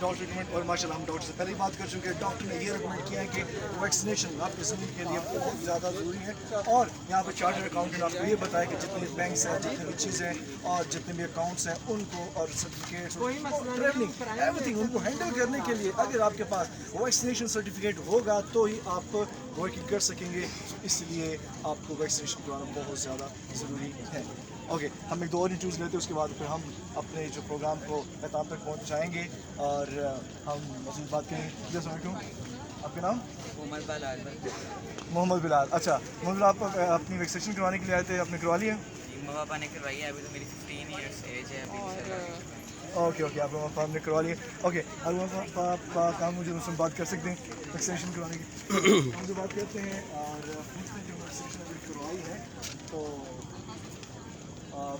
डॉक्टर रिकमेंड, और माशाल्लाह हम डॉक्टर से पहले ही बात कर चुके हैं, डॉक्टर ने ये रिकमेंड किया है कि वैक्सीनेशन आपकी ज़िंदगी के लिए बहुत ज़्यादा ज़रूरी है। और यहाँ पर चार्टर्ड अकाउंटेंट आपको ये बताया कि जितने बैंक्स हैं, जितनी भी चीज़ें हैं और जितने भी अकाउंट्स हैं उनको और सर्टिफिकेट्स, ट्रेनिंग, एवरीथिंग उनको हैंडल करने के लिए अगर आपके पास वैक्सीनेशन सर्टिफिकेट होगा तो ही आप वर्किंग कर सकेंगे। इसलिए आपको वैक्सीनेशन करवाना बहुत ज़्यादा ज़रूरी है। ओके, हम एक दो और इंटरव्यूज़ लेते हैं, उसके बाद फिर हम अपने जो प्रोग्राम को अहताम तक पहुँचाएँगे और हम मज़ीद बात करेंगे। जी अस्सलाम वालेकुम, आपका नाम? मोहम्मद बिलाल। मोहम्मद बिलाल। अच्छा मोहम्मद बिलाल, आप अपनी वैक्सीनेशन करवाने के लिए आए थे, आपने करवा लिया? मम्मा पापा ने करवाई है, अभी तो मेरी 15 ईयर्स एज है अभी। ओके ओके, आप पापा ने करवा लिया। ओके, अब पापा काम मुझे उसमें बात कर सकते हैं वैक्सीनेशन करवाने की। हम जो बात करते हैं और जो वैक्सीनेशन अभी करवाई है तो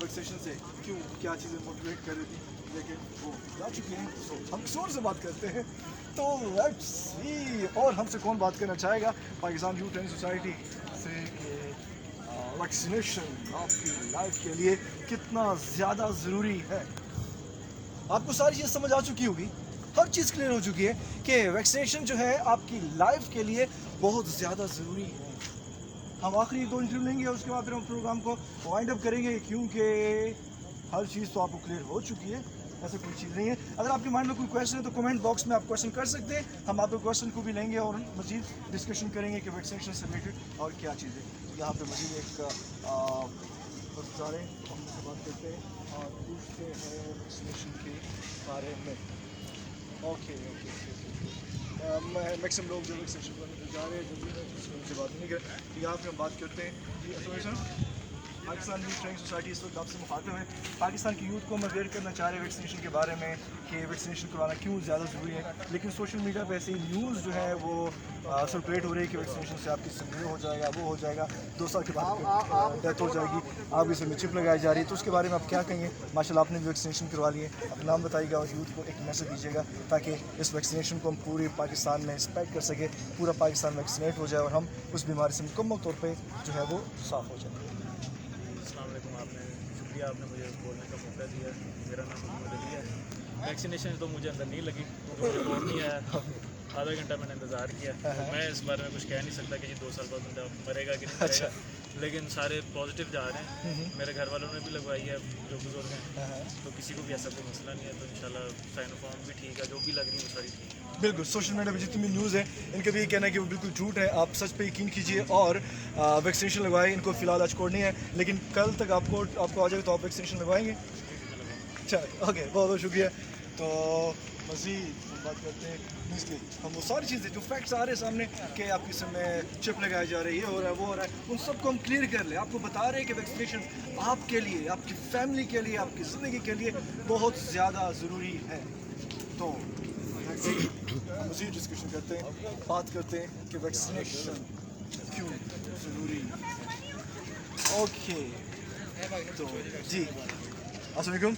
वैक्सीनेशन से क्यों क्या चीज़ें मोटिवेट कर रही थी, लेकिन वो जा चुकी हैं। तो हम किसी और से बात करते हैं, तो लेट्स सी और हमसे कौन बात करना चाहेगा पाकिस्तान यूथ ट्रेनिंग सोसाइटी से कि वैक्सीनेशन आपकी लाइफ के लिए कितना ज़्यादा ज़रूरी है। आपको सारी चीज़ समझ आ चुकी होगी, हर चीज़ क्लियर हो चुकी है कि वैक्सीनेशन जो है आपकी लाइफ के लिए बहुत ज़्यादा ज़रूरी है। हम आखिरी 2 इंटरव्यू लेंगे और उसके बाद फिर हम प्रोग्राम को वाइंड अप करेंगे, क्योंकि हर चीज़ तो आपको क्लियर हो चुकी है, ऐसा कोई चीज़ नहीं है। अगर आपके माइंड में कोई क्वेश्चन है तो कमेंट बॉक्स में आप क्वेश्चन कर सकते हैं, हम आपके क्वेश्चन को भी लेंगे और मज़ीद डिस्कशन करेंगे कि वैक्सीनेशन से रिलेटेड और क्या चीज़ें। तो यहाँ पर मज़ीद एक सारे हमसे बात करते हैं और पूछते हैं वैक्सीनेशन के बारे में। ओके ओके मैक्सिमम लोग जो वैक्सीनेशन करने जा रहे हैं, जो उनसे बात नहीं करें, तो यहाँ पे हम बात करते हैं। जी अस्सलाम वालेकुम, पाकिस्तान यूथ ट्रेनिंग सोसाइटी इस वक्त आपसे मुखातिब है। पाकिस्तान की यूथ को हम अवेयर करना चाह रहे हैं वैक्सीनेशन के बारे में कि वैक्सीनेशन करवाना क्यों ज़्यादा ज़रूरी है, लेकिन सोशल मीडिया पे ऐसी न्यूज़ जो है वो सर्कुलेट हो रही है कि वैक्सीनेशन से आपकी ये हो जाएगा, वो हो जाएगा, 2 साल के बाद डेथ हो जाएगी, आप इसे में चिप लगाई जा रही है। तो उसके बारे में आप क्या कहेंगे? माशाल्लाह आपने भी वैक्सीनेशन करवा लिए, अपना नाम बताइएगा और यूथ को एक मैसेज दीजिएगा ताकि इस वैक्सीनेशन को हम पूरे पाकिस्तान में स्प्रेड कर सके, पूरा पाकिस्तान वैक्सीनेट हो जाए और हम उस बीमारी से मुकम्मल तौर पर जो है वो साफ़ हो जाए। अस्सलाम वालेकुम, आपने शुक्रिया, आपने मुझे बोलने का मौका दिया। मेरा नाम मोहम्मद अली है। वैक्सीनेशन तो मुझे अंदर नहीं लगी, मुझे फोन नहीं आया, आधा घंटा मैंने इंतज़ार किया। तो मैं इस बारे में कुछ कह नहीं सकता कि जी 2 साल बाद बंदा मरेगा कि नहीं मरेगा, लेकिन सारे पॉजिटिव जा रहे हैं। मेरे घर वालों ने भी लगवाई है जो बुजुर्ग हैं, तो किसी को भी ऐसा कोई मसला नहीं है। तो इंशाल्लाह साइनोफार्म भी ठीक है, जो भी लग रही है वो सारी ठीक है। बिल्कुल, सोशल मीडिया पे जितनी भी न्यूज़ है इनका भी ये कहना है कि वो बिल्कुल झूठ है, आप सच पे यकीन कीजिए और वैक्सीनेशन लगवाएं। इनको फ़िलहाल आज कोड नहीं है, लेकिन कल तक आपको आ जाएगा तो आप वैक्सीनेशन लगवाएंगे। अच्छा, ओके, बहुत बहुत शुक्रिया। तो मज़ीद हम बात करते हैं न्यूज़ की। हम वो सारी चीज़ें जो फैक्ट्स आ रहे हैं सामने कि आपकी समय चिप लगाई जा रही है, ये हो रहा है, वो हो रहा है, उन सबको हम क्लियर कर लें। आपको बता रहे हैं कि वैक्सीनेशन आपके लिए, आपकी फैमिली के लिए, आपकी ज़िंदगी के लिए बहुत ज़्यादा ज़रूरी है। तो मज़ीद डिस्कशन करते हैं, बात करते हैं कि वैक्सीनेशन क्यों ज़रूरी है। ओके, तो जी अस्सलाम वालेकुम।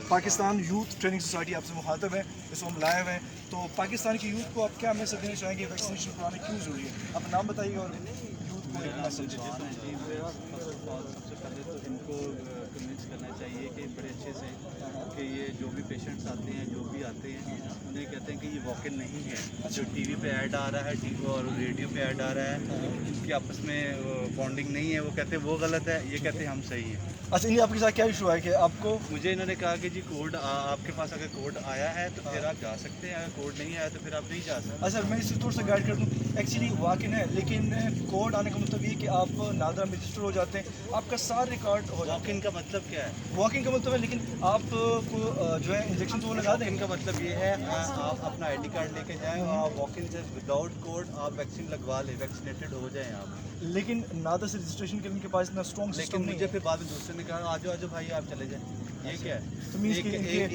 पाकिस्तान यूथ ट्रेनिंग सोसाइटी आपसे मुखातिब है, इसको हम लाइव हैं। तो पाकिस्तान की यूथ को आप क्या मैसेज देना चाहेंगे, वैक्सीनेशन करवाना क्यों ज़रूरी है? अपना नाम बताइएगा और यूथ को एक मैसेज। सबसे पहले तो इनको कन्विंस करना चाहिए कि बड़े अच्छे से कि ये जो भी पेशेंट्स आते हैं, जो भी आते हैं, उन्हें कहते हैं कि ये वॉक इन नहीं है। जो टीवी पे ऐड आ रहा है, टीवी और रेडियो पे ऐड आ रहा है, इनकी आपस में बॉन्डिंग नहीं है। वो कहते हैं वो गलत है, ये कहते हैं हम सही हैं। अच्छा, इन्हें आपके साथ क्या इशू है कि आपको? मुझे इन्होंने कहा कि जी कोड आपके पास अगर कोड आया है तो फिर आप जा सकते हैं, अगर कोड नहीं आया तो फिर आप नहीं जा सकते। अच्छा, मैं इसी तौर से गाइड कर दूँ। एक्चुअली वॉक इन है, लेकिन कोड आने का मतलब ये कि आप नादरा में रजिस्टर हो जाते हैं, आपका सारा रिकॉर्ड हो जाता है। वॉक इन का मतलब क्या है? वॉक इन का मतलब है, लेकिन आप जो है इंजेक्शन तो वो लगा दें। इनका मतलब ये है आप अपना आईडी कार्ड लेके जाएं और आप वॉक इन से विदाउट कोड आप वैक्सीन लगवा लें, वैक्सीनेटेड हो जाएं आप। लेकिन नादरा से रजिस्ट्रेशन के लिए इनके पास इतना स्ट्रॉन्ग सिस्टम नहीं है। मुझे फिर बाद में दूसरे ने कहा आ जाओ भाई आप चले जाएं। ये क्या है? तो मींस कि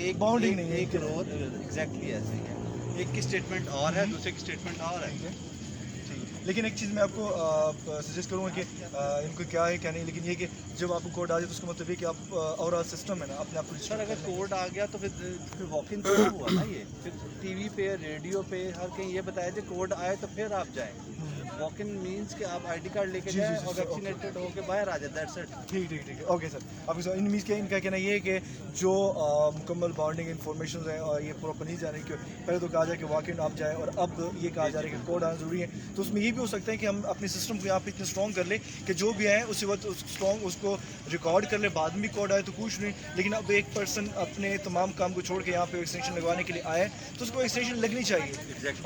एक बाउंडिंग नहीं है। एक रोज एग्जैक्टली ऐसे ही है, एक की स्टेटमेंट और है, दूसरे की स्टेटमेंट और है। लेकिन एक चीज़ मैं आपको सजेस्ट करूँगा कि इनको क्या है क्या नहीं, लेकिन ये कि जब आपको कोड आ जाए तो उसका मतलब ये कि आप और सिस्टम है ना अपने आप को। सर अगर कोड आ गया तो फिर वॉक इन तो हुआ ना, ये फिर टीवी पे, रेडियो पे, हर कहीं ये बताया कि कोड आए तो फिर आप जाएं। वॉक इन मीन्स कि आप आईडी कार्ड लेके जाएं और वैक्सीनेटेड होकर बाहर आ जाए, दैट्स इट। ठीक ठीक ठीक है, ओके सर। अब इन मीन्स के इनका कहना ये है कि जो मुकम्मल बॉन्डिंग इन्फॉर्मेशन है और ये प्रॉपर नहीं जा रही कि पहले तो कहा जाए कि वॉक इन आप जाए और अब ये कहा जा रहा है कि कोड आना ज़रूरी है। तो उसमें ये भी हो सकता है कि हम अपने सिस्टम को यहाँ पे इतने स्ट्रॉन्ग कर ले कि जो भी आए उसी वक्त स्ट्रॉन्ग उसको रिकॉर्ड कर ले, बाद में भी कोड आए तो कुछ नहीं। लेकिन अब एक पर्सन अपने तमाम काम को छोड़ के यहाँ पे वैक्सीनेशन लगवाने के लिए आए तो उसको वैक्सीनेशन लगनी चाहिए।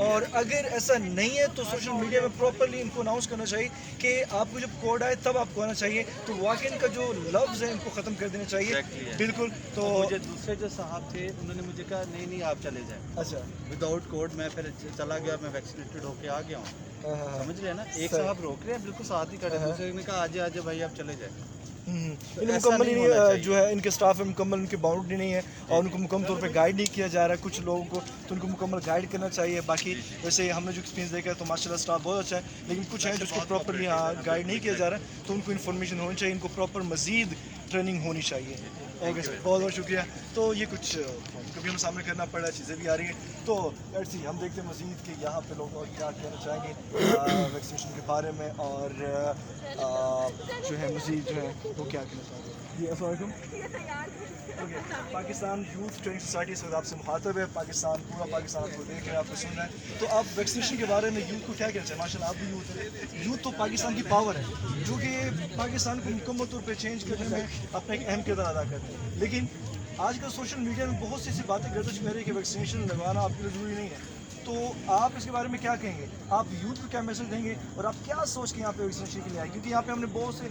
और अगर ऐसा नहीं है तो सोशल मीडिया में प्रॉपरली इनको अनाउंस करना चाहिए कि आपको जब कोड आए तब आपको आना चाहिए। तो वॉक इन का जो लफ्ज़ है इनको ख़त्म कर देना चाहिए। बिल्कुल। तो मुझे दूसरे जो साहब थे उन्होंने मुझे कहा नहीं नहीं आप चले जाएं। अच्छा, विदाउट कोड मैं फिर चला गया, मैं वैक्सीनेटेड होके आ गया हूँ। समझ रहे हैं ना, एक साहब रोक रहे हैं बिल्कुल साथ ही खड़े, दूसरे ने कहा आजे भाई आप चले जाए। मुकम्मल ही जो है इनके स्टाफ है मुकम्मल उनकी बाउंड्री नहीं है और उनको मुकम्मल तौर पे गाइड नहीं किया जा रहा है। कुछ लोगों को तो उनको मुकम्मल गाइड करना चाहिए। बाकी वैसे हमने जो एक्सपीरियंस देखा है तो माशाल्लाह स्टाफ बहुत अच्छा है, लेकिन कुछ है जिसको प्रॉपरली गाइड नहीं किया जा रहा है, तो उनको इन्फॉर्मेशन होनी चाहिए, इनको प्रॉपर मज़ीद ट्रेनिंग होनी चाहिए। ओके सर, बहुत बहुत शुक्रिया। तो ये कुछ कभी हम सामने करना पड़ रहा है, चीज़ें भी आ रही हैं। तो लेट्स सी, हम देखते हैं मज़ीद कि यहाँ पे लोग और क्या कहना चाहेंगे वैक्सीनेशन के बारे में और जो है मज़ीद जो है वो क्या कहना चाहेंगे। जी अस्सलाम वालेकुम। Okay, Pakistan youth training society इस वक्त आपसे मुखातिब है। पाकिस्तान, पूरा पाकिस्तान आपको देख रहे हैं, आपको सुन रहे हैं। तो आप वैक्सीनेशन के बारे में यूथ को क्या कहना चाहिए? माशाल्लाह आप भी यूथ है। यूथ तो पाकिस्तान की पावर है जो कि पाकिस्तान को मुकम्मल तौर पर चेंज करने में अपना एक अहम किरदार अदा करते हैं। लेकिन आजकल सोशल मीडिया में बहुत सी ऐसी बातें गर्दिश कर रही है कि वैक्सीनेशन लगवाना आपके लिए ज़रूरी नहीं है। तो आप इसके बारे में क्या कहेंगे? आप यूथ को क्या मैसेज देंगे और आप क्या सोच के यहाँ पे वैक्सीनेशन के लिए आए? क्योंकि यहाँ पे हमने बहुत से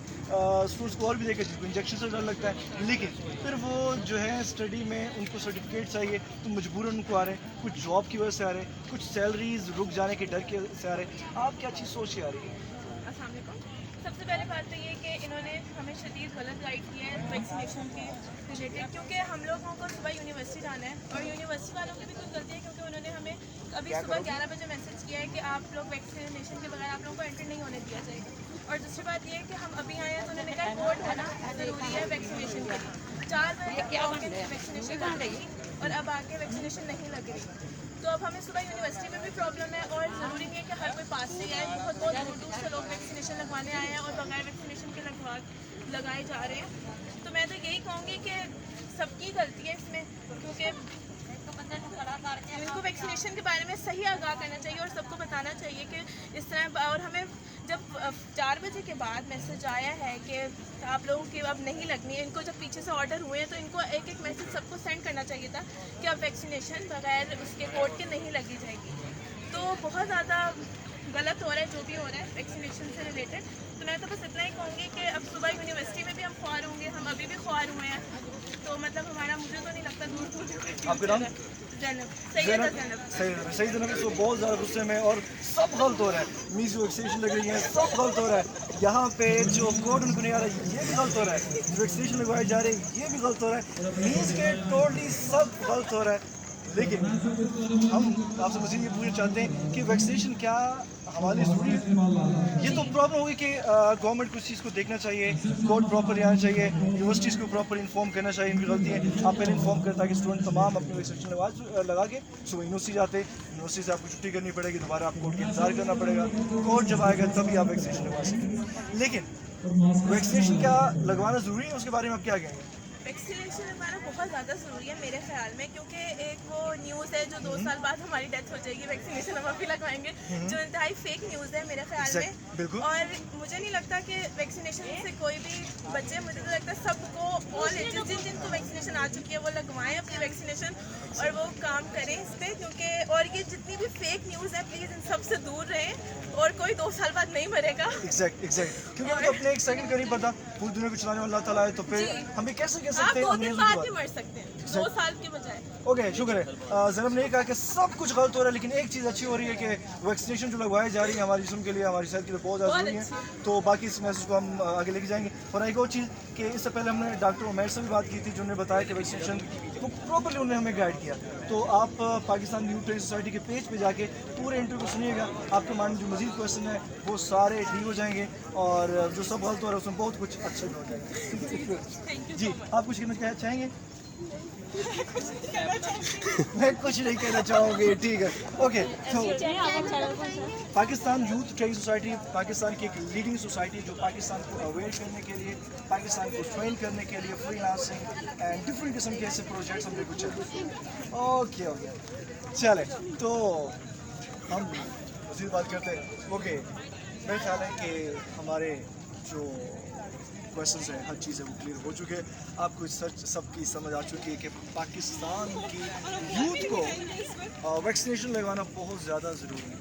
स्टूडेंट्स को और भी देखा जिनको इंजेक्शन से डर लगता है, लेकिन फिर वो जो है स्टडी में उनको सर्टिफिकेट चाहिए तो मजबूरन उनको आ रहे हैं, कुछ जॉब की वजह से आ रहे हैं, कुछ सैलरीज रुक जाने के डर के से आ रहे हैं। आप क्या चीज़ सोच के आ रही है? अस्सलाम वालेकुम। सबसे पहले बात तो ये कि انہوں نے ہمیں شدید غلط گائیڈ کیا ہے ویکسینیشن کے ریلیٹڈ، کیونکہ ہم لوگوں کو صبح یونیورسٹی جانا ہے اور یونیورسٹی والوں کی بھی کچھ غلطی ہے، کیونکہ انہوں نے ہمیں ابھی صبح 11 بجے میسج کیا ہے کہ آپ لوگ ویکسینیشن کے بغیر آپ لوگوں کو انٹر نہیں ہونے دیا جائے گا. اور دوسری بات یہ ہے کہ ہم ابھی آئے ہیں تو انہوں نے کہا کوڈ ہونا ضروری ہے ویکسینیشن کے لیے. 4 بجے ویکسینیشن لگ رہی تھی اور اب آگے ویکسینیشن نہیں لگ رہی. تو اب ہمیں صبح یونیورسٹی میں بھی پرابلم ہے اور ضروری نہیں ہے کہ ہر کوئی پاس سے آئے. بہت دور دور سے لوگ ویکسینیشن لگوانے آئے ہیں اور بغیر ویکسینیشن کے لگائے جا رہے ہیں. تو میں تو یہی کہوں گی کہ سب کی غلطی ہے اس میں، کیونکہ ان کو ویکسینیشن کے بارے میں صحیح آگاہ کرنا چاہیے اور سب کو بتانا چاہیے کہ اس طرح. اور ہمیں جب 4 بجے کے بعد میسج آیا ہے کہ آپ لوگوں کی اب نہیں لگنی ہے، ان کو جب پیچھے سے آرڈر ہوئے ہیں تو ان کو ایک ایک میسج سب کو سینڈ کرنا چاہیے تھا کہ اب ویکسینیشن بغیر اس کے کوڈ کے نہیں لگی جائے گی. تو بہت زیادہ غلط ہو رہا ہے جو بھی ہو رہا ہے ویکسینیشن سے ریلیٹڈ. تو میں تو بس اتنا ہی کہوں گی کہ اب صبح یونیورسٹی میں بھی ہم خوار ہوں گے، ہم ابھی بھی خوار ہوئے ہیں. تو مطلب ہمارا مجھے تو نہیں لگتا دور دور. آپ کا نام؟ صحیح جناب. اس کو بہت زیادہ غصے میں اور سب غلط ہو رہا ہے. میز ویکسینیشن لگ رہی ہے، سب غلط ہو رہا ہے. یہاں پہ جو کوڈ ان کو نہیں آ رہا ہے یہ بھی غلط ہو رہا ہے. ویکسینیشن لگوائے جا رہے ہیں یہ بھی غلط ہو رہا ہے. میز کے ٹوٹلی سب غلط ہو رہا ہے. لیکن ہم آپ سے مزید یہ پوچھنا چاہتے ہیں کہ ویکسینیشن کیا ہمارے لیے ضروری ہے؟ یہ تو پرابلم ہوگی کہ گورنمنٹ کو اس چیز کو دیکھنا چاہیے، کوڈ پراپرلی آنا چاہیے، یونیورسٹیز کو پراپرلی انفارم کرنا چاہیے. ان کی غلطی ہے آپ پہلے انفارم کریں تاکہ اسٹوڈنٹ تمام اپنی ویکسینیشن لگا کے صبح یونیورسٹی جاتے. یونیورسٹی سے آپ کو چھٹی کرنی پڑے گی، دوبارہ آپ کوڈ کا انتظار کرنا پڑے گا. کوڈ جب آئے گا تبھی آپ ویکسینیشن لگوا سکیں گے. لیکن ویکسینیشن کیا لگوانا ضروری ہے؟ اس کے بارے میں آپ کیا کہیں گے؟ ویکسینیشن لگوانا بہت زیادہ ضروری ہے میرے خیال میں، کیونکہ ایک وہ نیوز ہے جو 2 سال بعد ہماری ڈیتھ ہو جائے گی ویکسینیشن ہم ابھی لگوائیں گے، جو انتہائی فیک نیوز ہے میرے خیال میں. اور مجھے نہیں لگتا کہ ویکسینیشن سے کوئی بھی بچے، مجھے تو لگتا ہے سب کو آل ایجز جن کو ویکسینیشن آ چکی ہے وہ لگوائیں اپنی ویکسینیشن اور وہ کام کریں اس پہ. کیونکہ اور یہ جتنی بھی فیک نیوز ہے پلیز ان سب سے دور رہیں اور کوئی 2 سال بعد نہیں مرے گا. ایگزیکٹ کیونکہ ہمیں اپنے ایک سیکنڈ کا نہیں پتا، پوری دنیا کو چلانے والا اللہ تعالیٰ ہے. تو پھر ہمیں کیسے کہہ سکتے ہیں؟ آپ 2 دن بعد بھی مر سکتے ہیں 2 سال کے بجائے. اوکے شکر ہے. زینب نے کہا کہ سب کچھ غلط ہو رہا ہے لیکن ایک چیز اچھی ہو رہی ہے کہ ویکسینیشن جو لگوائی جا رہی ہے ہمارے جسم کے لیے، ہماری صحت کے لیے بہت زیادہ ضروری ہے. تو باقی اس میسج کو ہم آگے لے کے جائیں گے. اور ایک اور چیز کہ اس سے پہلے ہم نے ڈاکٹر عمیر سے بھی بات کی تھی جنہوں نے بتایا کہ ویکسینیشن کو پراپرلی انہوں نے ہمیں گائیڈ کیا. تو آپ پاکستان نیو ٹریننگ سوسائٹی کے پیج پہ جا کے پورے انٹرویو سنیے گا. آپ کے مائنڈ میں جو مزید کوشچن ہے وہ سارے ٹھیک ہو جائیں گے اور جو سب غلط ہو رہا ہے اس میں بہت کچھ اچھا بھی ہو جائے گا. جی آپ کچھ کہنا چاہیں گے؟ میں کچھ نہیں کہنا چاہوں گی. ٹھیک ہے اوکے. تو Pakistan youth training society Pakistan کی ایک لیڈنگ سوسائٹی جو پاکستان کو اویئر کرنے کے لیے، پاکستان کو ٹرین کرنے کے لیے فری لانسنگ اینڈ ڈفرینٹ قسم کے ایسے پروجیکٹس ہم نے کچھ اوکے ہو گیا. چلے تو ہم مزید بات کرتے ہیں. اوکے میرا خیال ہے کہ ہمارے جو کویشچنس ہیں ہر چیز ہے وہ کلیئر ہو چکے. آپ کو سب کی سمجھ آ چکی ہے کہ پاکستان کی یوتھ کو ویکسینیشن لگوانا بہت زیادہ ضروری ہے.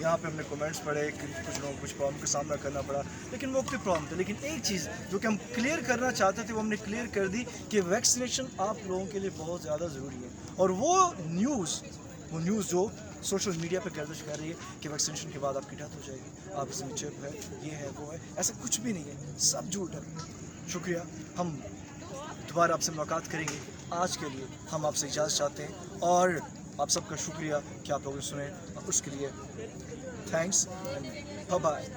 یہاں پہ ہم نے کمنٹس پڑھے کہ کچھ لوگوں کو کچھ پرابلم کا سامنا کرنا پڑا لیکن وہ وقتی پرابلم تھا. لیکن ایک چیز جو کہ ہم کلیئر کرنا چاہتے تھے وہ ہم نے کلیئر کر دی کہ ویکسینیشن آپ لوگوں کے لیے بہت زیادہ ضروری ہے. اور وہ نیوز جو سوشل میڈیا پہ گردش کر رہی ہے کہ ویکسینیشن کے بعد آپ کی ڈیتھ ہو جائے گی، آپ اس میں چپ ہے، یہ ہے وہ ہے، ایسا کچھ بھی نہیں ہے، سب جھوٹ ہے. شکریہ. ہم دوبارہ آپ سے ملاقات کریں گے. آج کے لیے ہم آپ سے اجازت چاہتے ہیں اور آپ سب کا شکریہ کہ آپ لوگوں نے سنیں اور اس کے لیے تھینکس. Bye bye.